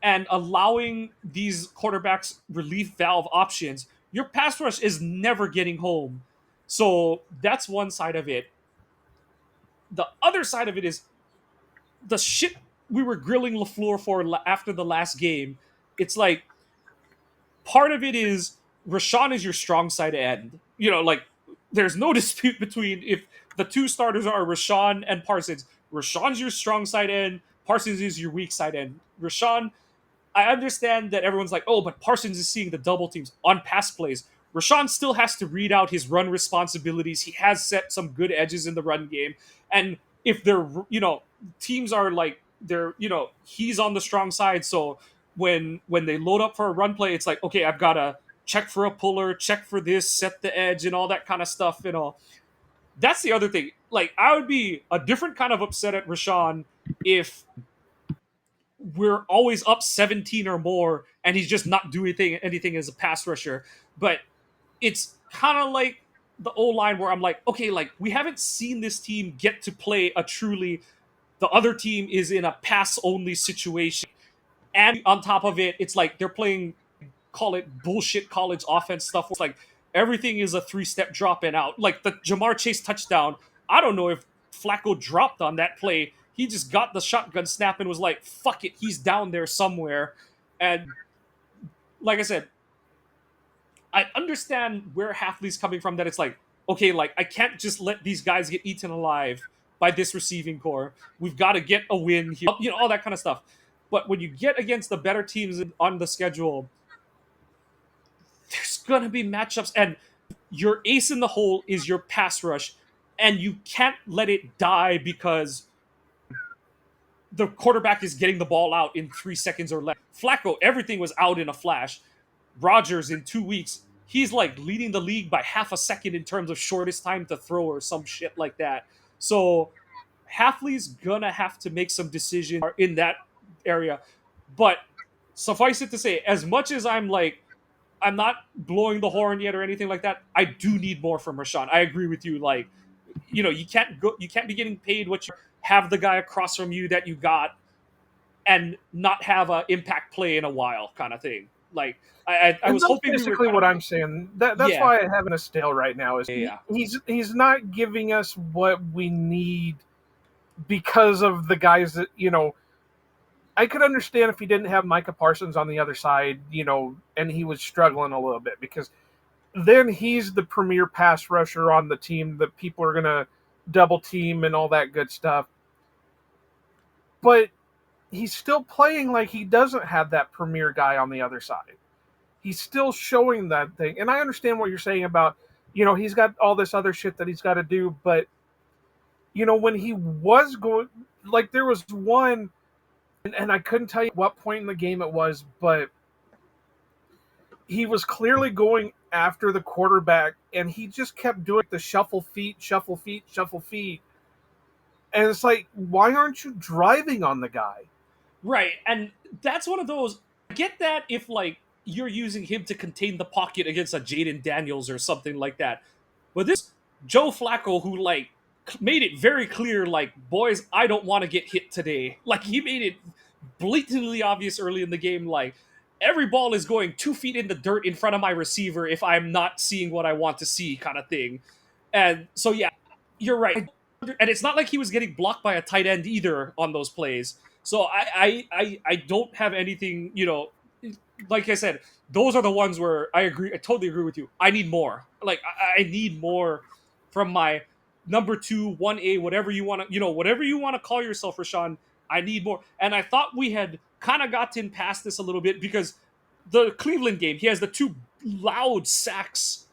and allowing these quarterbacks relief valve options, your pass rush is never getting home. So that's one side of it. The other side of it is the shit we were grilling LeFleur for after the last game. It's like part of it is Rashawn is your strong side end. Like there's no dispute between if the two starters are Rashawn and Parsons. Rashawn's your strong side end. Parsons is your weak side end. Rashawn, I understand that everyone's like, oh, but Parsons is seeing the double teams on pass plays. Rashawn still has to read out his run responsibilities. He has set some good edges in the run game. And if they're, teams are like, he's on the strong side. So when they load up for a run play, it's like, okay, I've got to check for a puller, check for this, set the edge and all that kind of stuff. That's the other thing. Like, I would be a different kind of upset at Rashawn if we're always up 17 or more, and he's just not doing anything as a pass rusher. But it's kind of like the O line where I'm like, okay, like we haven't seen this team get to play a truly. The other team is in a pass only situation, and on top of it, it's like they're playing, call it bullshit college offense stuff. It's like everything is a 3-step drop and out. Like the Jamar Chase touchdown, I don't know if Flacco dropped on that play. He just got the shotgun snap and was like, fuck it, he's down there somewhere. And like I said, I understand where Halfley's coming from, that it's like, okay, like I can't just let these guys get eaten alive by this receiving core. We've got to get a win here, all that kind of stuff. But when you get against the better teams on the schedule, there's gonna be matchups, and your ace in the hole is your pass rush, and you can't let it die because the quarterback is getting the ball out in 3 seconds or less. Flacco, everything was out in a flash. Rodgers, in 2 weeks, he's like leading the league by half a second in terms of shortest time to throw or some shit like that. So Halfley's gonna have to make some decisions in that area. But suffice it to say, as much as I'm not blowing the horn yet or anything like that, I do need more from Rashawn. I agree with you. Like, you can't be getting paid what you have the guy across from you that you got and not have a impact play in a while kind of thing. Like, I was hoping basically what I'm saying. That's why I have a stale right now. Is he's not giving us what we need because of the guys that I could understand if he didn't have Micah Parsons on the other side, and he was struggling a little bit, because then he's the premier pass rusher on the team that people are going to double team and all that good stuff. But he's still playing like he doesn't have that premier guy on the other side. He's still showing that thing. And I understand what you're saying about, he's got all this other shit that he's got to do. But, when he was going, like there was one, and I couldn't tell you what point in the game it was, but he was clearly going after the quarterback, and he just kept doing the shuffle feet, shuffle feet, shuffle feet. And it's like, why aren't you driving on the guy? Right, and that's one of those, I get that if, like, you're using him to contain the pocket against a Jaden Daniels or something like that. But this Joe Flacco, who, like, made it very clear, like, boys, I don't want to get hit today. Like, he made it blatantly obvious early in the game, like, every ball is going 2 feet in the dirt in front of my receiver if I'm not seeing what I want to see, kind of thing. And so, yeah, you're right. And it's not like he was getting blocked by a tight end either on those plays. So I don't have anything, like I said, those are the ones where I totally agree with you. I need more. Like, I need more from my number 2, 1A, whatever you want to call yourself, Rashawn. I need more. And I thought we had kind of gotten past this a little bit, because the Cleveland game, he has the 2 loud sacks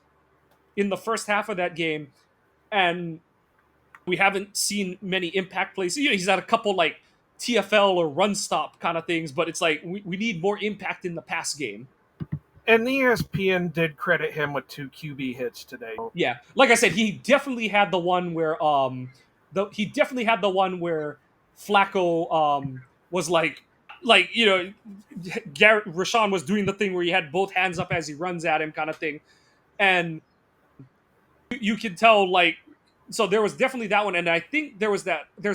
in the first half of that game, and we haven't seen many impact plays. He's had a couple like TFL or run stop kind of things, but it's like we need more impact in the pass game. And the ESPN did credit him with 2 QB hits today. Yeah, like I said, he definitely had the one where Flacco was like Rashawn was doing the thing where he had both hands up as he runs at him, kind of thing, and you can tell, like, so there was definitely that one, and I think there's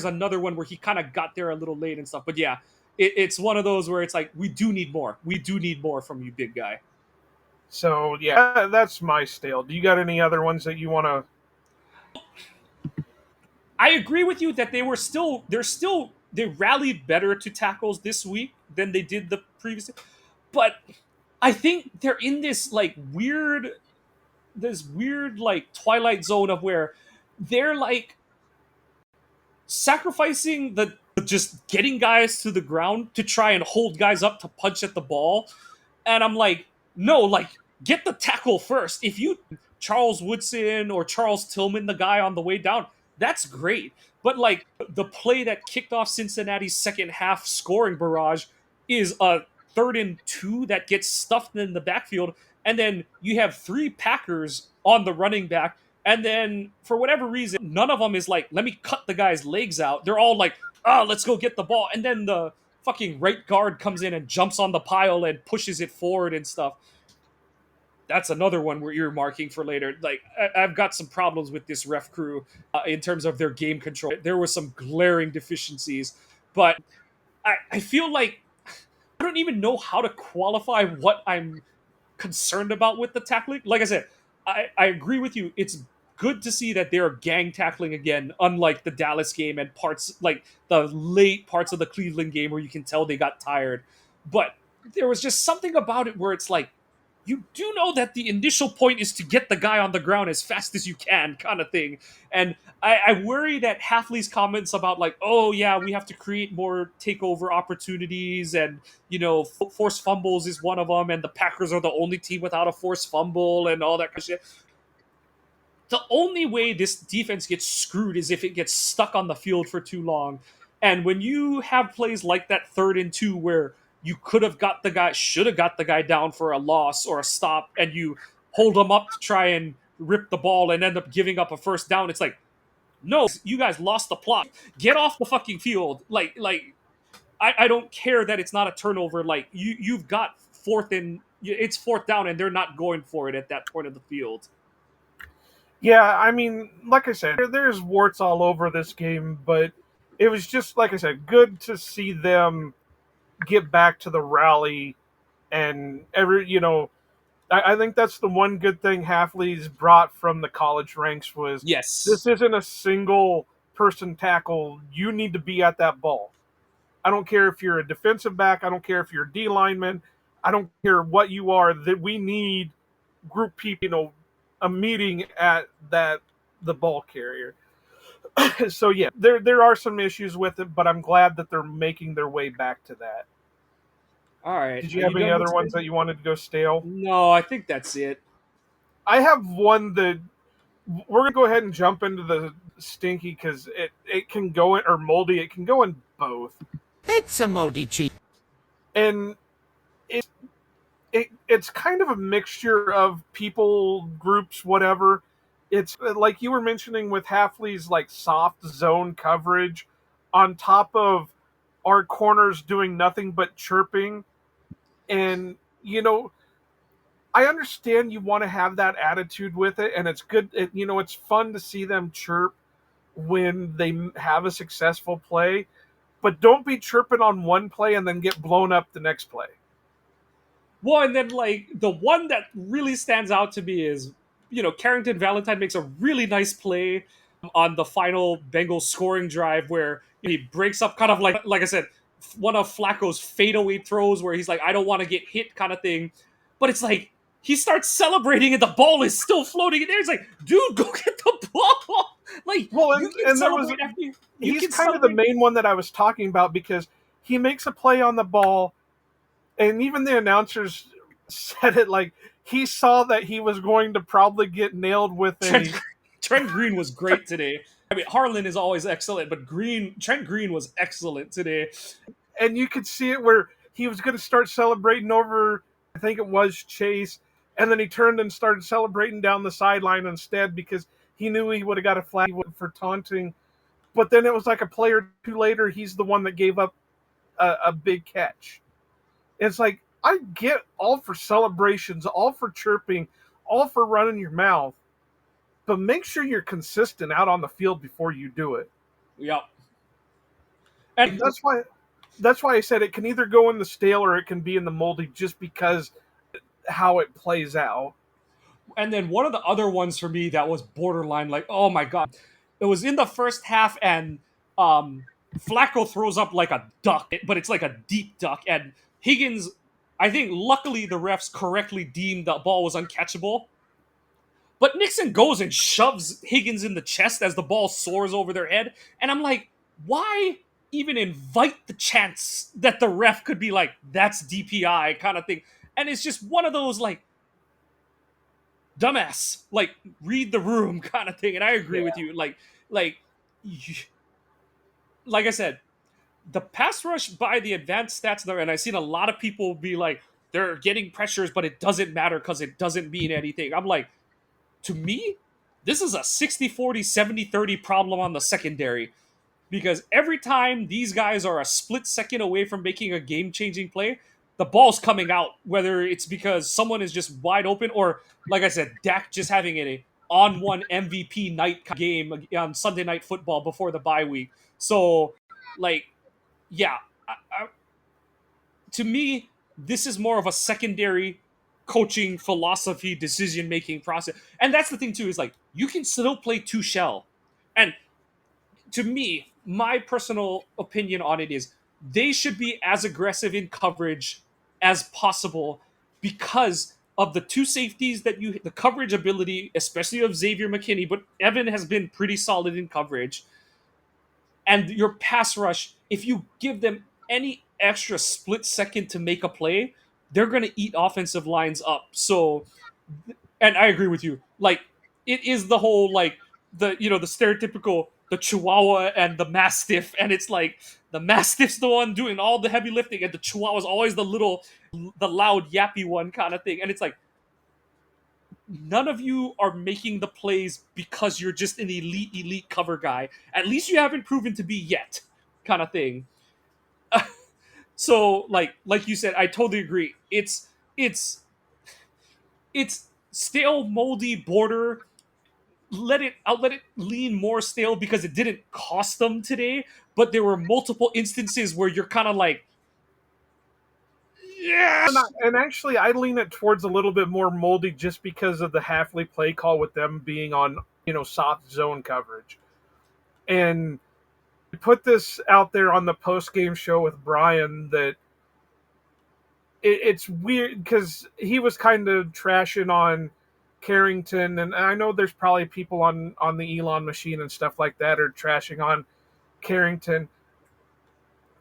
another one where he kind of got there a little late and stuff. But yeah, it's one of those where it's like, we do need more. We do need more from you, big guy. So yeah, that's my stale. Do you got any other ones that you want to? I agree with you that they rallied better to tackles this week than they did the previous. But I think they're in this weird like twilight zone of where they're like sacrificing the just getting guys to the ground to try and hold guys up to punch at the ball. And I'm like, no, like, get the tackle first. If you Charles Woodson or Charles Tillman, the guy on the way down, that's great. But like the play that kicked off Cincinnati's second half scoring barrage is a 3rd and 2 that gets stuffed in the backfield. And then you have 3 Packers on the running back. And then for whatever reason, none of them is like, let me cut the guy's legs out. They're all like, let's go get the ball. And then the fucking right guard comes in and jumps on the pile and pushes it forward and stuff. That's another one we're earmarking for later. Like, I've got some problems with this ref crew in terms of their game control. There were some glaring deficiencies, but I feel like I don't even know how to qualify what I'm concerned about with the tackling. Like I said, I agree with you. It's good to see that they're gang tackling again, unlike the Dallas game and parts like the late parts of the Cleveland game where you can tell they got tired. But there was just something about it where it's like, you do know that the initial point is to get the guy on the ground as fast as you can, kind of thing. And I worry that Halfley's comments about like, oh yeah, we have to create more takeover opportunities, and forced fumbles is one of them, and the Packers are the only team without a forced fumble, and all that kind of shit. The only way this defense gets screwed is if it gets stuck on the field for too long. And when you have plays like that 3rd and 2 where you could have got the guy, should have got the guy down for a loss or a stop, and you hold him up to try and rip the ball and end up giving up a first down, it's like, no, you guys lost the plot. Get off the fucking field. I don't care that it's not a turnover. Like, you've got it's 4th down and they're not going for it at that point of the field. Yeah, I mean, like I said, there's warts all over this game, but it was just, like I said, good to see them get back to the rally. And I think that's the one good thing Halfley's brought from the college ranks was Yes. this isn't a single person tackle. You need to be at that ball. I don't care if you're a defensive back. I don't care if you're a D lineman. I don't care what you are. That we need group people, a meeting at the ball carrier. So yeah, there are some issues with it, but I'm glad that they're making their way back to that. All right. Did you have any other ones that you wanted to go stale? No, I think that's it. I have one that we're gonna go ahead and jump into the stinky because it can go in, or moldy. It can go in both. It's a moldy cheese. And it's kind of a mixture of people, groups, whatever. It's like you were mentioning with Halfley's like soft zone coverage on top of our corners doing nothing but chirping. And I understand you want to have that attitude with it, and it's good. It's fun to see them chirp when they have a successful play, but don't be chirping on one play and then get blown up the next play. Well, and then like the one that really stands out to me is, Carrington Valentine makes a really nice play on the final Bengals scoring drive where he breaks up kind of like I said, one of Flacco's fadeaway throws where he's like, I don't want to get hit kind of thing. But it's like, he starts celebrating and the ball is still floating in there. It's like, dude, go get the ball. Like, well, and there was he's kind of the main one that I was talking about because he makes a play on the ball, and even the announcers said it like he saw that he was going to probably get nailed with Trent Green was great today. I mean, Harlan is always excellent, but Trent Green was excellent today. And you could see it where he was going to start celebrating over, I think it was Chase, and then he turned and started celebrating down the sideline instead because he knew he would have got a flag for taunting. But then it was like a play or two later, he's the one that gave up a big catch. It's like, I get all for celebrations, all for chirping, all for running your mouth, but make sure you're consistent out on the field before you do it. Yep. And that's why I said it can either go in the stale or it can be in the moldy just because how it plays out. And then one of the other ones for me that was borderline, like, oh my God. It was in the first half and Flacco throws up like a duck, but it's like a deep duck. And Higgins, I think luckily the refs correctly deemed the ball was uncatchable. But Nixon goes and shoves Higgins in the chest as the ball soars over their head. And I'm like, why even invite the chance that the ref could be like, that's DPI kind of thing? And it's just one of those like, dumbass, like, read the room kind of thing. And I agree with you. Like I said, the pass rush by the advanced stats there, and I've seen a lot of people be like, they're getting pressures, but it doesn't matter because it doesn't mean anything. I'm like, to me, this is a 60-40, 70-30 problem on the secondary. because every time these guys are a split second away from making a game-changing play, the ball's coming out, whether it's because someone is just wide open or, like I said, Dak just having a on-one MVP night game on Sunday Night Football before the bye week. So, like, yeah, to me, this is more of a secondary coaching philosophy, decision making process. And that's the thing too, is like you can still play two shell. And to me, my personal opinion on it is they should be as aggressive in coverage as possible because of the two safeties that the coverage ability, especially of Xavier McKinney, but Evan has been pretty solid in coverage. And your pass rush, if you give them any extra split second to make a play, they're going to eat offensive lines up. So, and I agree with you. Like, it is the whole, like, the stereotypical, the Chihuahua and the Mastiff. And it's like, the Mastiff's the one doing all the heavy lifting, and the Chihuahua's always the loud, yappy one kind of thing. And it's like, none of you are making the plays because you're just an elite cover guy. At least you haven't proven to be yet, kind of thing. So like you said, I totally agree. It's stale, moldy border. I'll let it lean more stale because it didn't cost them today, but there were multiple instances where you're kind of like, yeah. And actually, I lean it towards a little bit more moldy just because of the Halfley play call with them being on, soft zone coverage. And we put this out there on the post game show with Brian that it's weird because he was kind of trashing on Carrington, and I know there's probably people on the Elon machine and stuff like that are trashing on Carrington,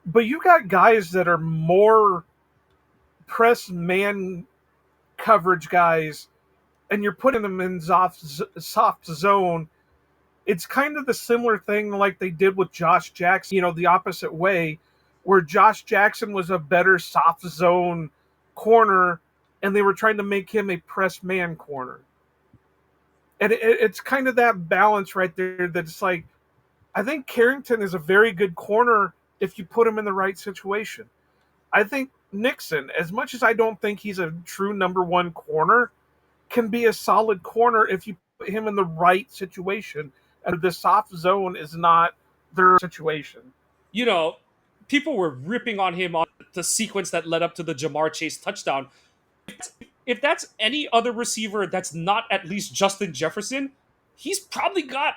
but you got guys that are more press man coverage guys, and you're putting them in soft zone. It's kind of the similar thing like they did with Josh Jackson, the opposite way, where Josh Jackson was a better soft zone corner, and they were trying to make him a press man corner. And it's kind of that balance right there that's like, I think Carrington is a very good corner if you put him in the right situation. I think Nixon, as much as I don't think he's a true number one corner, can be a solid corner if you put him in the right situation. And the soft zone is not their situation. People were ripping on him on the sequence that led up to the Jamar Chase touchdown. If that's any other receiver that's not at least Justin Jefferson, he's probably got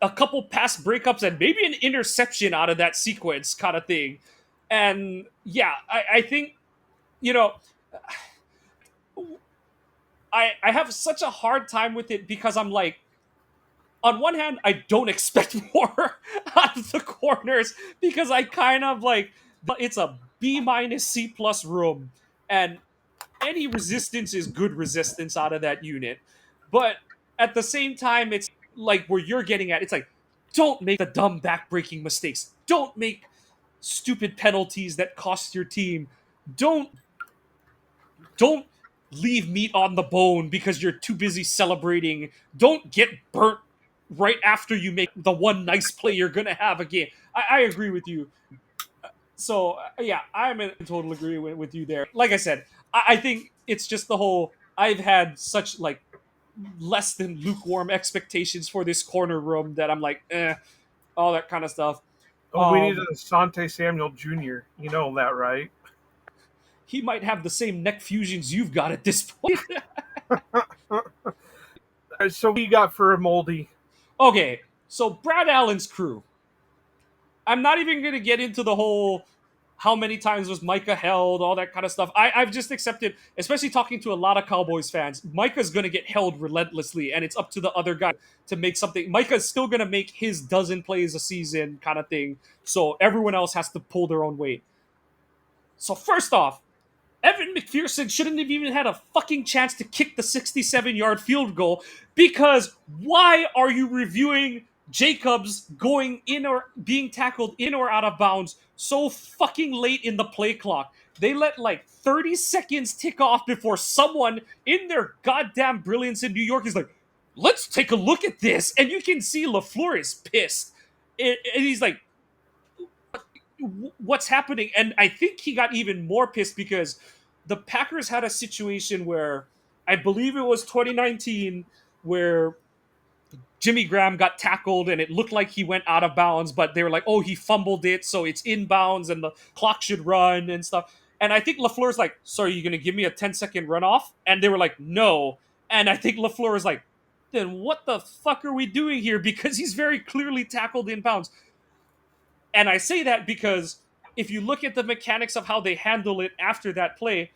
a couple pass breakups and maybe an interception out of that sequence kind of thing. And yeah, I think, I have such a hard time with it because I'm like, on one hand, I don't expect more out of the corners because I kind of like, it's a B minus C plus room, and any resistance is good resistance out of that unit. But at the same time, it's like where you're getting at, it's like, don't make the dumb backbreaking mistakes. Don't make stupid penalties that cost your team. Don't leave meat on the bone because you're too busy celebrating. Don't get burnt right after you make the one nice play you're gonna have again. I agree with you. So yeah, I'm in total agreement with you there. Like I said, I think it's just the whole. I've had such like less than lukewarm expectations for this corner room that I'm like, all that kind of stuff. Oh, we need a Asante Samuel Jr. You know that, right? He might have the same neck fusions you've got at this point. So what do you got for a moldy? Okay, so Brad Allen's crew. I'm not even going to get into the whole how many times was Micah held, all that kind of stuff. I've just accepted, especially talking to a lot of Cowboys fans, Micah's going to get held relentlessly, and it's up to the other guy to make something. Micah's still going to make his dozen plays a season kind of thing, so everyone else has to pull their own weight. So first off, Evan McPherson shouldn't have even had a fucking chance to kick the 67-yard field goal because why are you reviewing Jacobs going in or being tackled in or out of bounds so fucking late in the play clock? They let like 30 seconds tick off before someone in their goddamn brilliance in New York is like, let's take a look at this. And you can see LeFleur is pissed. and he's like, what's happening? And I think he got even more pissed because the Packers had a situation where I believe it was 2019 where Jimmy Graham got tackled and it looked like he went out of bounds, but they were like, oh, he fumbled it, so it's inbounds and the clock should run and stuff. And I think LeFleur's like, so are you going to give me a 10-second runoff? And they were like, no. And I think LeFleur is like, then what the fuck are we doing here? Because he's very clearly tackled inbounds. And I say that because if you look at the mechanics of how they handle it after that play,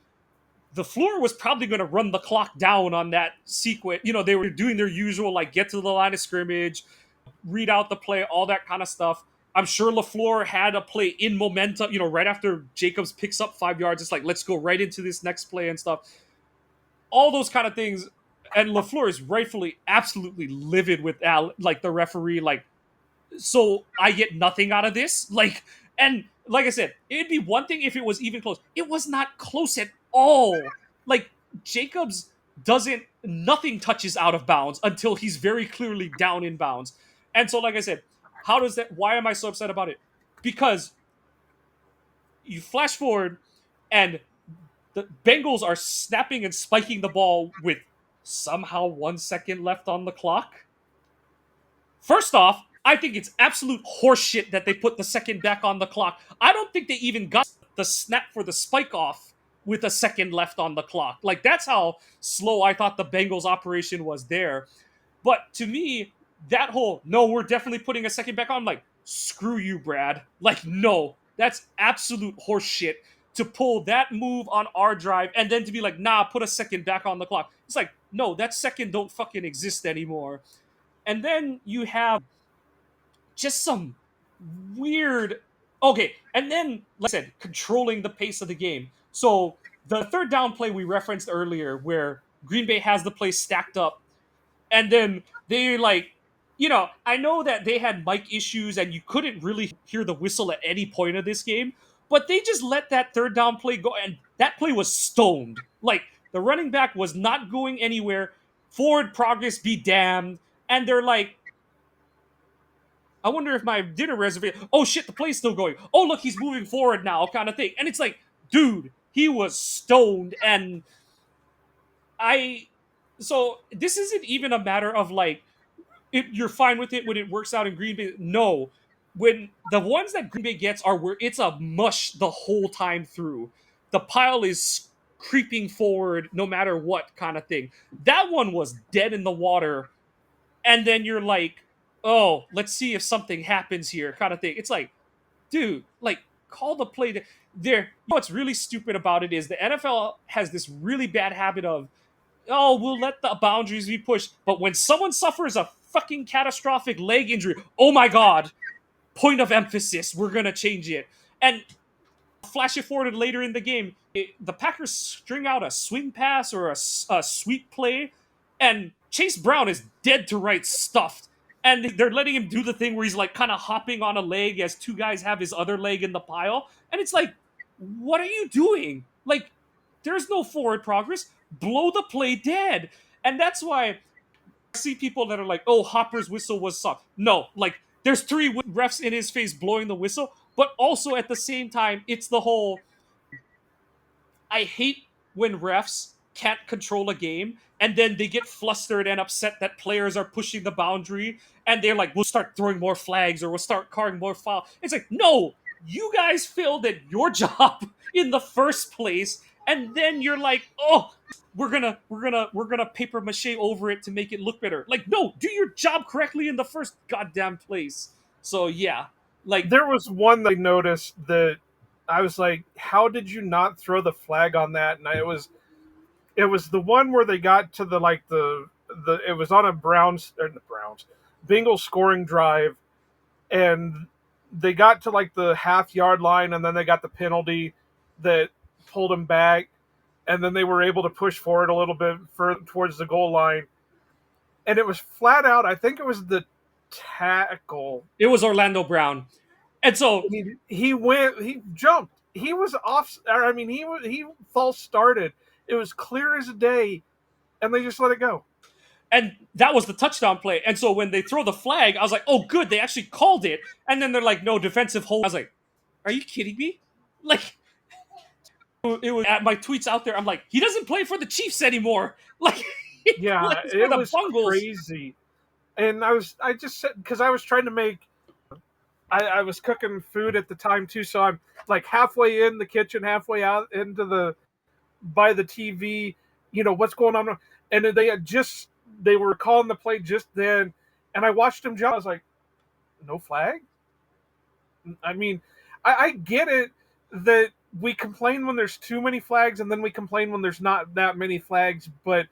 the floor was probably going to run the clock down on that sequence. You know, they were doing their usual, like, get to the line of scrimmage, read out the play, all that kind of stuff. I'm sure LeFleur had a play in momentum, you know, right after Jacobs picks up 5 yards. It's like, let's go right into this next play and stuff. All those kind of things. And LeFleur is rightfully absolutely livid with like the referee, like, so I get nothing out of this. Like, and like I said, it'd be one thing if it was even close. It was not close at all. Like, Jacobs doesn't, nothing touches out of bounds until he's very clearly down in bounds. And so, like I said, why am I so upset about it? Because you flash forward and the Bengals are snapping and spiking the ball with somehow 1 second left on the clock. First off, I think it's absolute horseshit that they put the second back on the clock. I don't think they even got the snap for the spike off with a second left on the clock. Like, that's how slow I thought the Bengals operation was there. But to me, that whole, no, we're definitely putting a second back on, like, screw you, Brad. Like, no, that's absolute horseshit to pull that move on our drive and then to be like, nah, put a second back on the clock. It's like, no, that second don't fucking exist anymore. And then you have just some weird. Okay, and then, like I said, controlling the pace of the game. So the third down play we referenced earlier, where Green Bay has the play stacked up, and then they like, you know, I know that they had mic issues and you couldn't really hear the whistle at any point of this game, but they just let that third down play go, and that play was stoned. Like, the running back was not going anywhere. Forward progress be damned. And they're like, I wonder if my dinner reservation. Oh shit, the play's still going. Oh look, he's moving forward now, kind of thing. And it's like, dude, he was stoned, and I. So this isn't even a matter of like, you're fine with it when it works out in Green Bay. No, when the ones that Green Bay gets are where it's a mush the whole time through. The pile is creeping forward no matter what, kind of thing. That one was dead in the water, and then you're like, oh, let's see if something happens here, kind of thing. It's like, dude, like, call the play. There, you know what's really stupid about it is the NFL has this really bad habit of, oh, we'll let the boundaries be pushed, but when someone suffers a fucking catastrophic leg injury, oh my god, point of emphasis, we're gonna change it. And flash it forward later in the game, the Packers string out a swing pass or a sweep play, and Chase Brown is dead to rights stuffed. And they're letting him do the thing where he's like kind of hopping on a leg as two guys have his other leg in the pile. And it's like, what are you doing? Like, there's no forward progress. Blow the play dead. And that's why I see people that are like, oh, Hopper's whistle was soft. No, like, there's 3 refs in his face blowing the whistle, but also at the same time, it's the whole, I hate when refs can't control a game and then they get flustered and upset that players are pushing the boundary and they're like, we'll start throwing more flags or we'll start calling more foul. It's like, no, you guys failed at your job in the first place, and then you're like, oh, we're gonna paper mache over it to make it look better. Like, no, do your job correctly in the first goddamn place. So yeah, like, There was one that I noticed that I was like, how did you not throw the flag on that? And it was the one where they got to the it was on a Bengals scoring drive, and they got to like the half-yard line, and then they got the penalty that pulled them back, and then they were able to push forward a little bit further towards the goal line, and it was flat out. I think it was the tackle. it was Orlando Brown. And so He jumped. He was off. I mean, he false started. It was clear as day, and they just let it go. And that was the touchdown play. And so when they throw the flag, I was like, oh, good, they actually called it. And then they're like, no, defensive hold. I was like, are you kidding me? Like, it was at my tweets out there. I'm like, he doesn't play for the Chiefs anymore. Like, he Yeah, plays for it the was Bengals. crazy. And I just said, because I was trying to make, I was cooking food at the time too, so I'm like halfway in the kitchen, halfway out into by the TV, what's going on. And they were calling the play just then, and I watched him jump. I was like, no flag? I mean, I get it that we complain when there's too many flags, and then we complain when there's not that many flags, but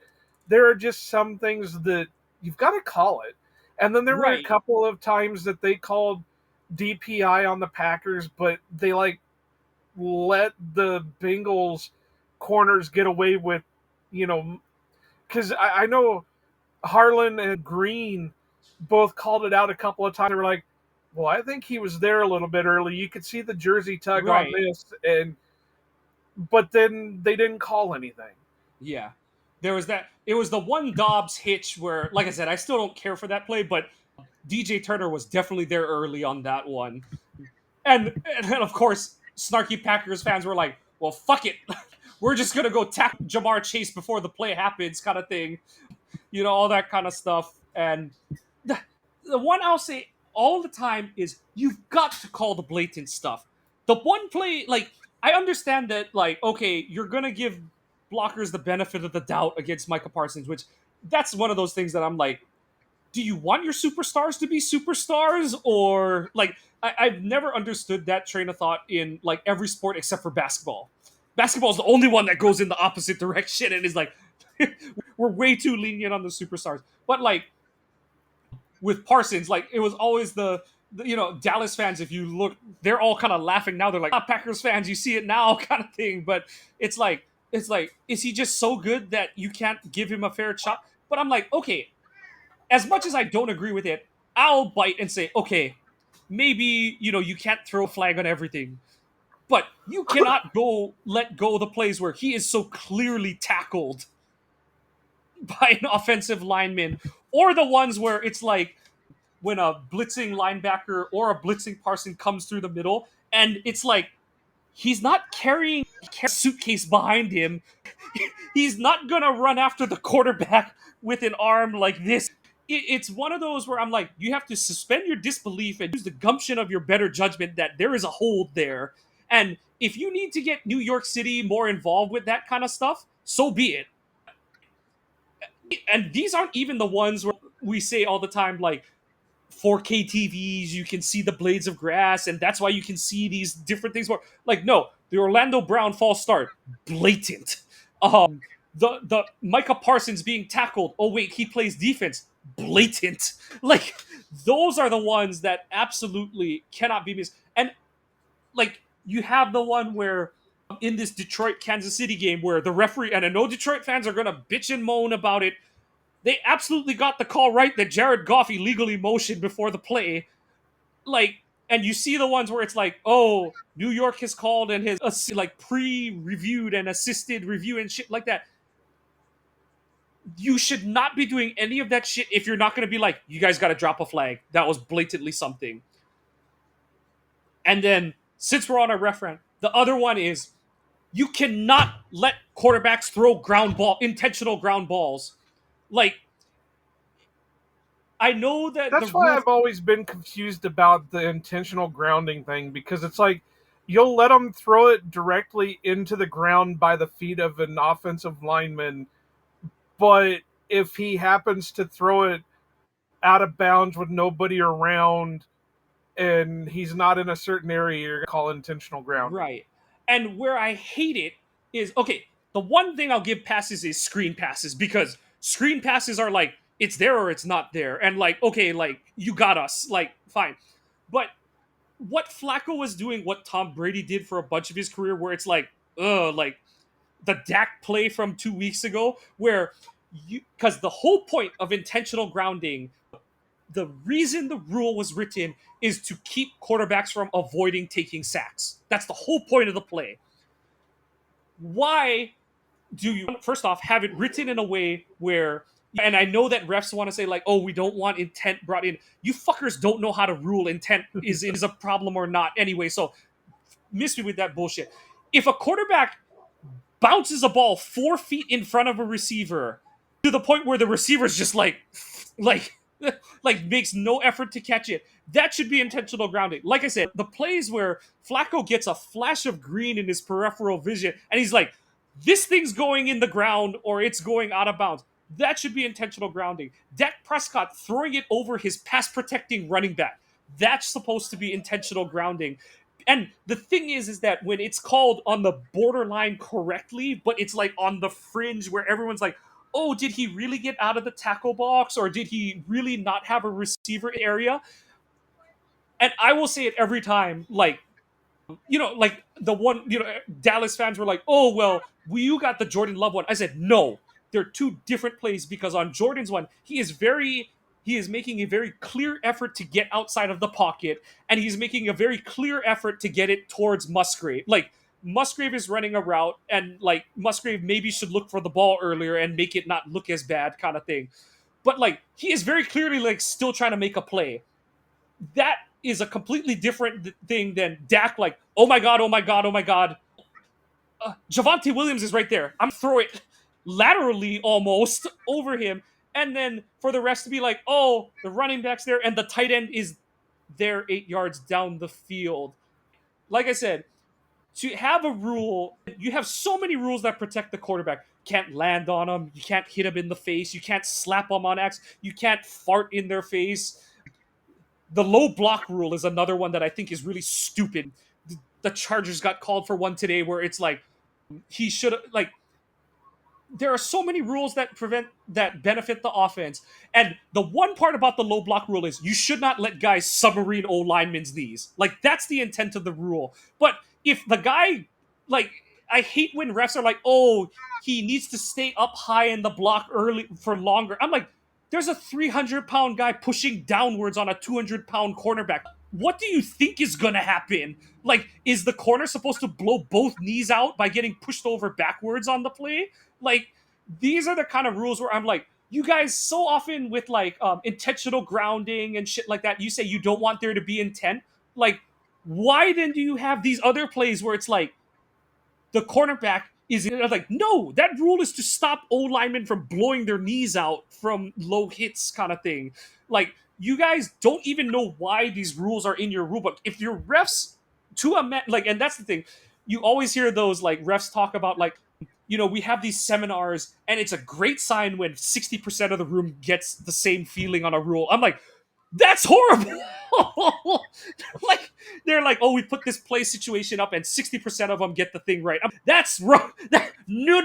there are just some things that you've got to call it. And then there were a Right. couple of times that they called DPI on the Packers, but they let the Bengals corners get away with, because I know Harlan and Green both called it out a couple of times. They were like, well, I think he was there a little bit early. You could see the jersey tug on Right. this, but then they didn't call anything. Yeah. There was that. It was the one Dobbs hitch where, like I said, I still don't care for that play, but DJ Turner was definitely there early on that one. And then, of course, snarky Packers fans were like, well, fuck it. We're just going to go tackle Jamar Chase before the play happens, kind of thing. All that kind of stuff. And the one I'll say all the time is you've got to call the blatant stuff. The one play, like, I understand that, like, okay, you're going to give blockers the benefit of the doubt against Micah Parsons, which that's one of those things that I'm like, do you want your superstars to be superstars? Or, like, I've never understood that train of thought in, like, every sport except for basketball. Basketball is the only one that goes in the opposite direction and is like, we're way too lenient on the superstars. But, like, with Parsons, like, it was always the Dallas fans, if you look, they're all kind of laughing now. They're like, Packers fans, you see it now, kind of thing. But it's like, is he just so good that you can't give him a fair shot? But I'm like, okay, as much as I don't agree with it, I'll bite and say, okay, maybe, you can't throw a flag on everything. But you cannot let go of the plays where he is so clearly tackled by an offensive lineman, or the ones where it's like when a blitzing linebacker or a blitzing Parson comes through the middle, and it's like he's not carrying a suitcase behind him. He's not gonna run after the quarterback with an arm like this. It's one of those where I'm like, you have to suspend your disbelief and use the gumption of your better judgment that there is a hold there. And if you need to get New York City more involved with that kind of stuff, so be it. And these aren't even the ones where we say all the time, like, 4K TVs, you can see the blades of grass, and that's why you can see these different things. Where, like, no, the Orlando Brown false start, blatant. The Micah Parsons being tackled. Oh wait, he plays defense. Blatant. Like, those are the ones that absolutely cannot be missed. And, like, you have the one where in this Detroit Kansas City game where the referee, and I know Detroit fans are gonna bitch and moan about it, they absolutely got the call right that Jared Goff illegally motioned before the play. Like, and you see the ones where it's like, oh, New York has called and has like pre-reviewed and assisted review and shit like that. You should not be doing any of that shit if you're not going to be like, you guys got to drop a flag. That was blatantly something. And then, since we're on a reference, the other one is you cannot let quarterbacks throw intentional ground balls. Like, I know that the That's why rules. I've always been confused about the intentional grounding thing, because it's like you'll let them throw it directly into the ground by the feet of an offensive lineman, but if he happens to throw it out of bounds with nobody around and he's not in a certain area, you're going to call it intentional grounding. Right. And where I hate it is, okay, the one thing I'll give passes is screen passes, because screen passes are like, it's there or it's not there. And, like, okay, like, you got us. Like, fine. But what Flacco was doing, what Tom Brady did for a bunch of his career, where it's like, like the Dak play from 2 weeks ago, where because the whole point of intentional grounding, the reason the rule was written is to keep quarterbacks from avoiding taking sacks. That's the whole point of the play. Why do you, first off, have it written in a way where And I know that refs want to say like, oh, we don't want intent brought in. You fuckers don't know how to rule intent is a problem or not anyway. So miss me with that bullshit. If a quarterback bounces a ball 4 feet in front of a receiver to the point where the receiver's just like like makes no effort to catch it, that should be intentional grounding. Like I said, the plays where Flacco gets a flash of green in his peripheral vision and he's like, this thing's going in the ground or it's going out of bounds, that should be intentional grounding. Dak Prescott throwing it over his pass protecting running back, that's supposed to be intentional grounding. And the thing is that when it's called on the borderline correctly, but it's like on the fringe where everyone's like, oh, did he really get out of the tackle box or did he really not have a receiver area? And I will say it every time, like, like the one, Dallas fans were like, oh, well, you got the Jordan Love one. I said, no, they're two different plays because on Jordan's one, he is making a very clear effort to get outside of the pocket and he's making a very clear effort to get it towards Musgrave. Like, Musgrave is running a route and like Musgrave maybe should look for the ball earlier and make it not look as bad kind of thing. But like, he is very clearly like still trying to make a play. That is a completely different thing than Dak, like, oh my God, oh my God, oh my God. Javonte Williams is right there. I'm throw it laterally almost over him. And then for the rest to be like, oh, the running back's there and the tight end is there 8 yards down the field. Like I said, to have a rule, you have so many rules that protect the quarterback. You can't land on them. You can't hit them in the face. You can't slap them on X. You can't fart in their face. The low block rule is another one that I think is really stupid. The Chargers got called for one today where it's like he should have like there are so many rules that benefit the offense. And the one part about the low block rule is you should not let guys submarine O linemen's knees. Like that's the intent of the rule. But if the guy like I hate when refs are like, oh, he needs to stay up high in the block early for longer. I'm like, there's a 300-pound guy pushing downwards on a 200-pound cornerback. What do you think is going to happen? Like, is the corner supposed to blow both knees out by getting pushed over backwards on the play? Like, these are the kind of rules where I'm like, you guys so often with like intentional grounding and shit like that, you say you don't want there to be intent. Like, why then do you have these other plays where it's like the cornerback is like, no, that rule is to stop O linemen from blowing their knees out from low hits kind of thing. Like, you guys don't even know why these rules are in your rule book. If your refs to a man, like, and that's the thing, you always hear those like refs talk about like, we have these seminars and it's a great sign when 60% of the room gets the same feeling on a rule. I'm like, that's horrible. Like, they're like, oh, we put this play situation up and 60% of them get the thing right. That's wrong. No.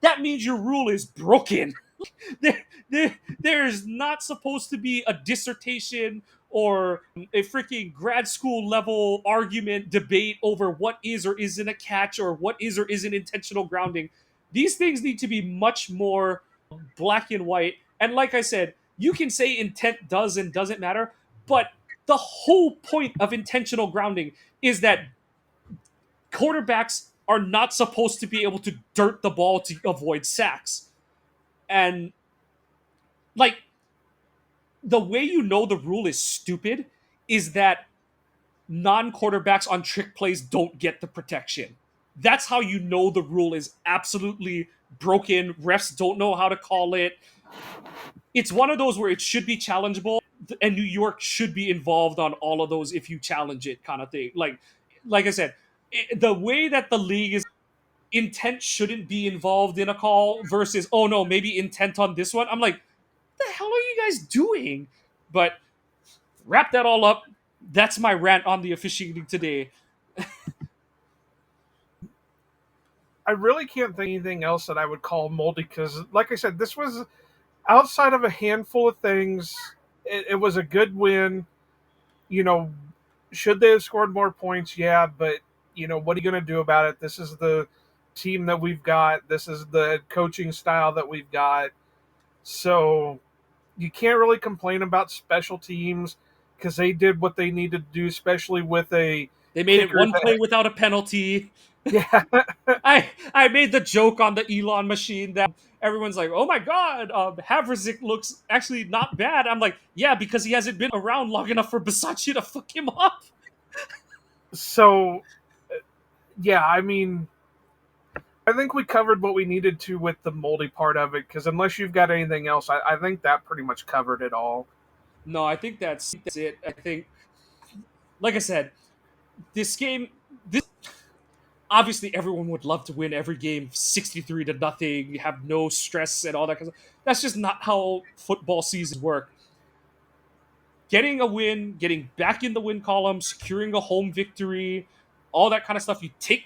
That means your rule is broken. There's not supposed to be a dissertation or a freaking grad school level argument debate over what is or isn't a catch or what is or isn't intentional grounding. These things need to be much more black and white. And like I said, you can say intent does and doesn't matter, but the whole point of intentional grounding is that quarterbacks are not supposed to be able to dirt the ball to avoid sacks. And like, the way you know the rule is stupid is that non-quarterbacks on trick plays don't get the protection. That's how you know the rule is absolutely broken. Refs don't know how to call it. It's one of those where it should be challengeable, and New York should be involved on all of those if you challenge it kind of thing. Like I said, the way that the league is, intent shouldn't be involved in a call versus, oh no, maybe intent on this one. I'm like, what the hell are you guys doing? But wrap that all up. That's my rant on the officiating today. I really can't think of anything else that I would call moldy because, like I said, this was outside of a handful of things. It was a good win. Should they have scored more points? Yeah, but what are you going to do about it? This is the team that we've got. This is the coaching style that we've got. So you can't really complain about special teams because they did what they needed to do, especially with a They made it kickers. one play without a penalty. Yeah. I made the joke on the Elon machine that everyone's like, "Oh my god, Havrizik looks actually not bad." I'm like, "Yeah, because he hasn't been around long enough for Bisaccia to fuck him up." So, yeah, I mean, I think we covered what we needed to with the moldy part of it, because unless you've got anything else, I think that pretty much covered it all. No, I think that's it. I think, like I said, this game, this obviously everyone would love to win every game 63 to nothing, have no stress and all that kind of stuff. That's just not how football seasons work. Getting a win, getting back in the win column, securing a home victory, all that kind of stuff. You take,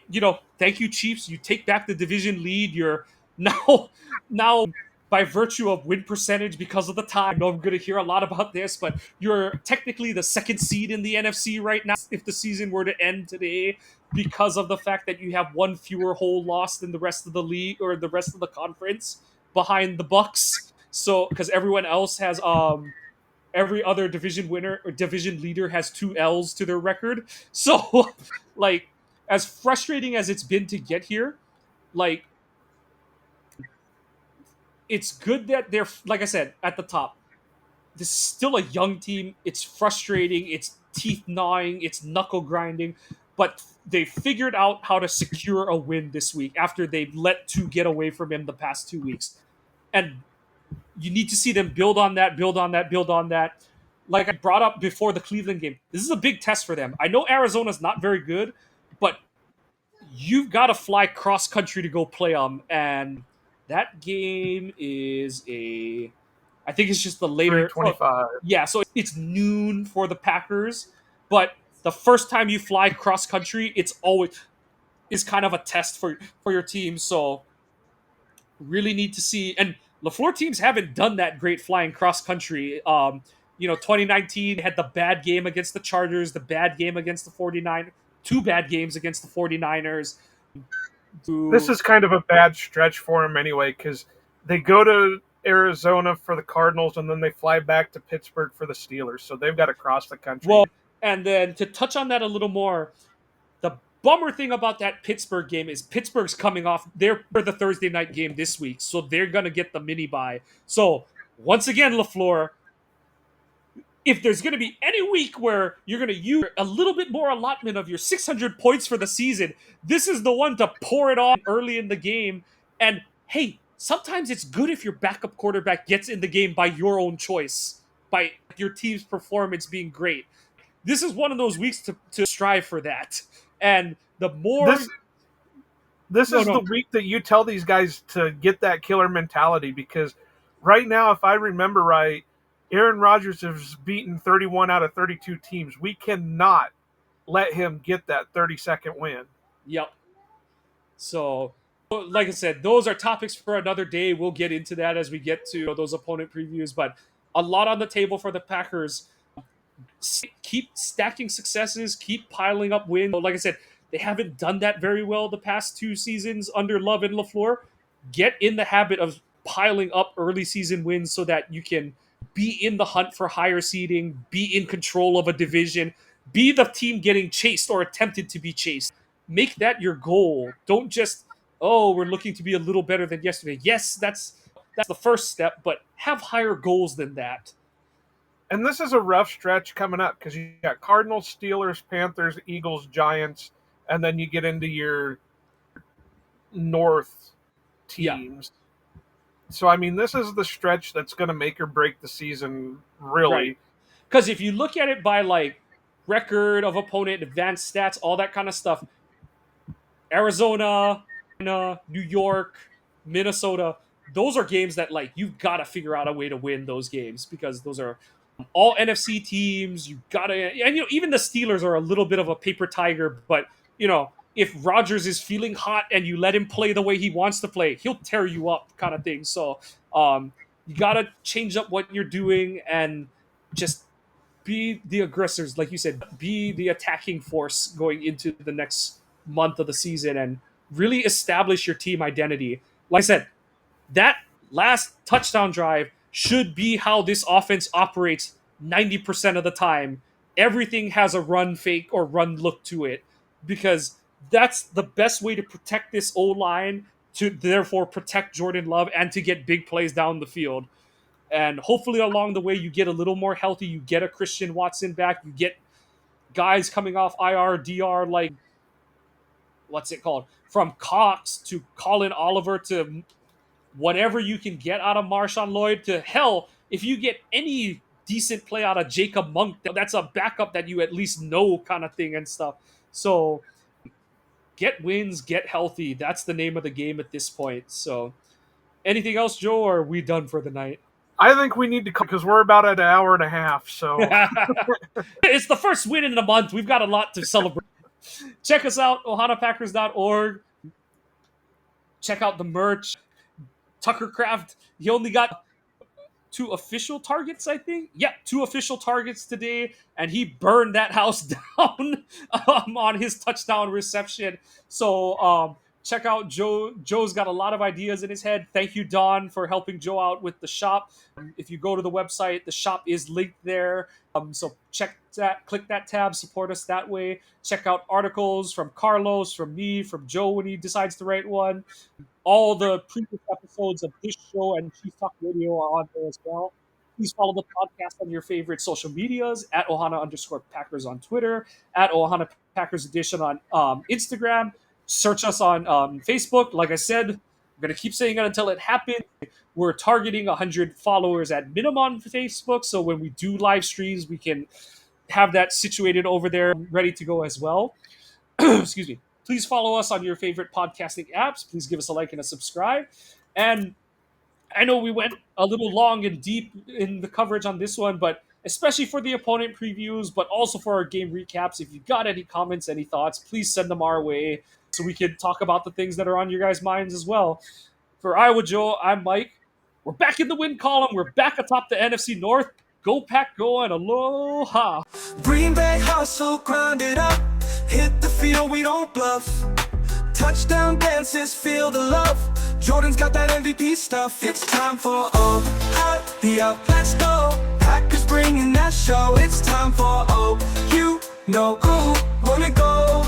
thank you, Chiefs. You take back the division lead. You're now by virtue of win percentage because of the time. I know I'm going to hear a lot about this, but you're technically the second seed in the NFC right now if the season were to end today because of the fact that you have one fewer hole loss than the rest of the league or the rest of the conference behind the Bucks. So because everyone else has every other division winner or division leader has 2 L's to their record. So, like, as frustrating as it's been to get here, like, it's good that they're, like I said, at the top. This is still a young team. It's frustrating. It's teeth gnawing. It's knuckle grinding. But they figured out how to secure a win this week after they've let 2 get away from him the past 2 weeks. And you need to see them build on that, build on that, build on that. Like I brought up before the Cleveland game, this is a big test for them. I know Arizona's not very good, but you've got to fly cross country to go play them. And that game is I think it's just the later. 325. Yeah, so it's noon for the Packers, but the first time you fly cross country, it's always is kind of a test for your team. So really need to see. And LeFleur teams haven't done that great flying cross country. 2019 had the bad game against the Chargers, the bad game against the 49ers, 2 bad games against the 49ers. This is kind of a bad stretch for them anyway, because they go to Arizona for the Cardinals and then they fly back to Pittsburgh for the Steelers. So they've got to cross the country. Well, and then to touch on that a little more, the bummer thing about that Pittsburgh game is Pittsburgh's coming off their the Thursday night game this week, so they're gonna get the mini bye. So once again, LeFleur, if there's going to be any week where you're going to use a little bit more allotment of your 600 points for the season, this is the one to pour it on early in the game. And hey, sometimes it's good if your backup quarterback gets in the game by your own choice, by your team's performance being great. This is one of those weeks to strive for that. And the more... This is the week that you tell these guys to get that killer mentality, because right now, if I remember right, Aaron Rodgers has beaten 31 out of 32 teams. We cannot let him get that 32nd win. Yep. So, like I said, those are topics for another day. We'll get into that as we get to those opponent previews. But a lot on the table for the Packers. Keep stacking successes. Keep piling up wins. Like I said, they haven't done that very well the past 2 seasons under Love and LeFleur. Get in the habit of piling up early season wins so that you can be in the hunt for higher seeding, be in control of a division, be the team getting chased or attempted to be chased. Make that your goal. Don't just, we're looking to be a little better than yesterday. Yes, that's the first step, but have higher goals than that. And this is a rough stretch coming up because you got Cardinals, Steelers, Panthers, Eagles, Giants, and then you get into your North teams. Yeah. So, I mean, this is the stretch that's going to make or break the season, really. Because if you look at it by, like, record of opponent, advanced stats, all that kind of stuff, Arizona, New York, Minnesota, those are games that, like, you've got to figure out a way to win those games because those are all NFC teams. You got to... And, even the Steelers are a little bit of a paper tiger, but, if Rodgers is feeling hot and you let him play the way he wants to play, he'll tear you up kind of thing. So you got to change up what you're doing and just be the aggressors. Like you said, be the attacking force going into the next month of the season and really establish your team identity. Like I said, that last touchdown drive should be how this offense operates 90% of the time. everything has a run fake or run look to it, because that's the best way to protect this O-line, to therefore protect Jordan Love and to get big plays down the field. And hopefully along the way you get a little more healthy, you get a Christian Watson back, you get guys coming off IR, DR, like, what's it called? From Cox to Colin Oliver to whatever you can get out of Marshawn Lloyd, to hell, if you get any decent play out of Jacob Monk, that's a backup that you at least know, kind of thing and stuff. So get wins, get healthy. That's the name of the game at this point. So anything else, Joe, or are we done for the night? I think we need to because we're about at an hour and a half. So It's the first win in a month. We've got a lot to celebrate. Check us out, ohanapackers.org. Check out the merch. Tuckercraft, he only got 2 official targets, I think. Yeah, 2 official targets today, and he burned that house down on his touchdown reception. So check out Joe. Joe's got a lot of ideas in his head. Thank you, Don, for helping Joe out with the shop. If you go to the website, the shop is linked there. So check that, click that tab, support us that way. Check out articles from Carlos, from me, from Joe when he decides to write one. All the previous episodes of this show and Chief Talk Radio are on there as well. Please follow the podcast on your favorite social medias, at Ohana_Packers on Twitter, at Ohana Packers Edition on Instagram. Search us on Facebook. Like I said, I'm going to keep saying it until it happens. We're targeting 100 followers at minimum on Facebook, so when we do live streams, we can have that situated over there, ready to go as well. Excuse me. Please follow us on your favorite podcasting apps. Please give us a like and a subscribe. And I know we went a little long and deep in the coverage on this one, but especially for the opponent previews, but also for our game recaps, if you've got any comments, any thoughts, please send them our way so we can talk about the things that are on your guys' minds as well. For Iowa Joe, I'm Mike. We're back in the win column. We're back atop the NFC North. Go Pack, go, and aloha. Green Bay hustle, grind it up. Hit the field, we don't bluff. Touchdown dances, feel the love. Jordan's got that MVP stuff. It's time for the up. Let's go. Packers bringing that show. It's time for you know who wanna go.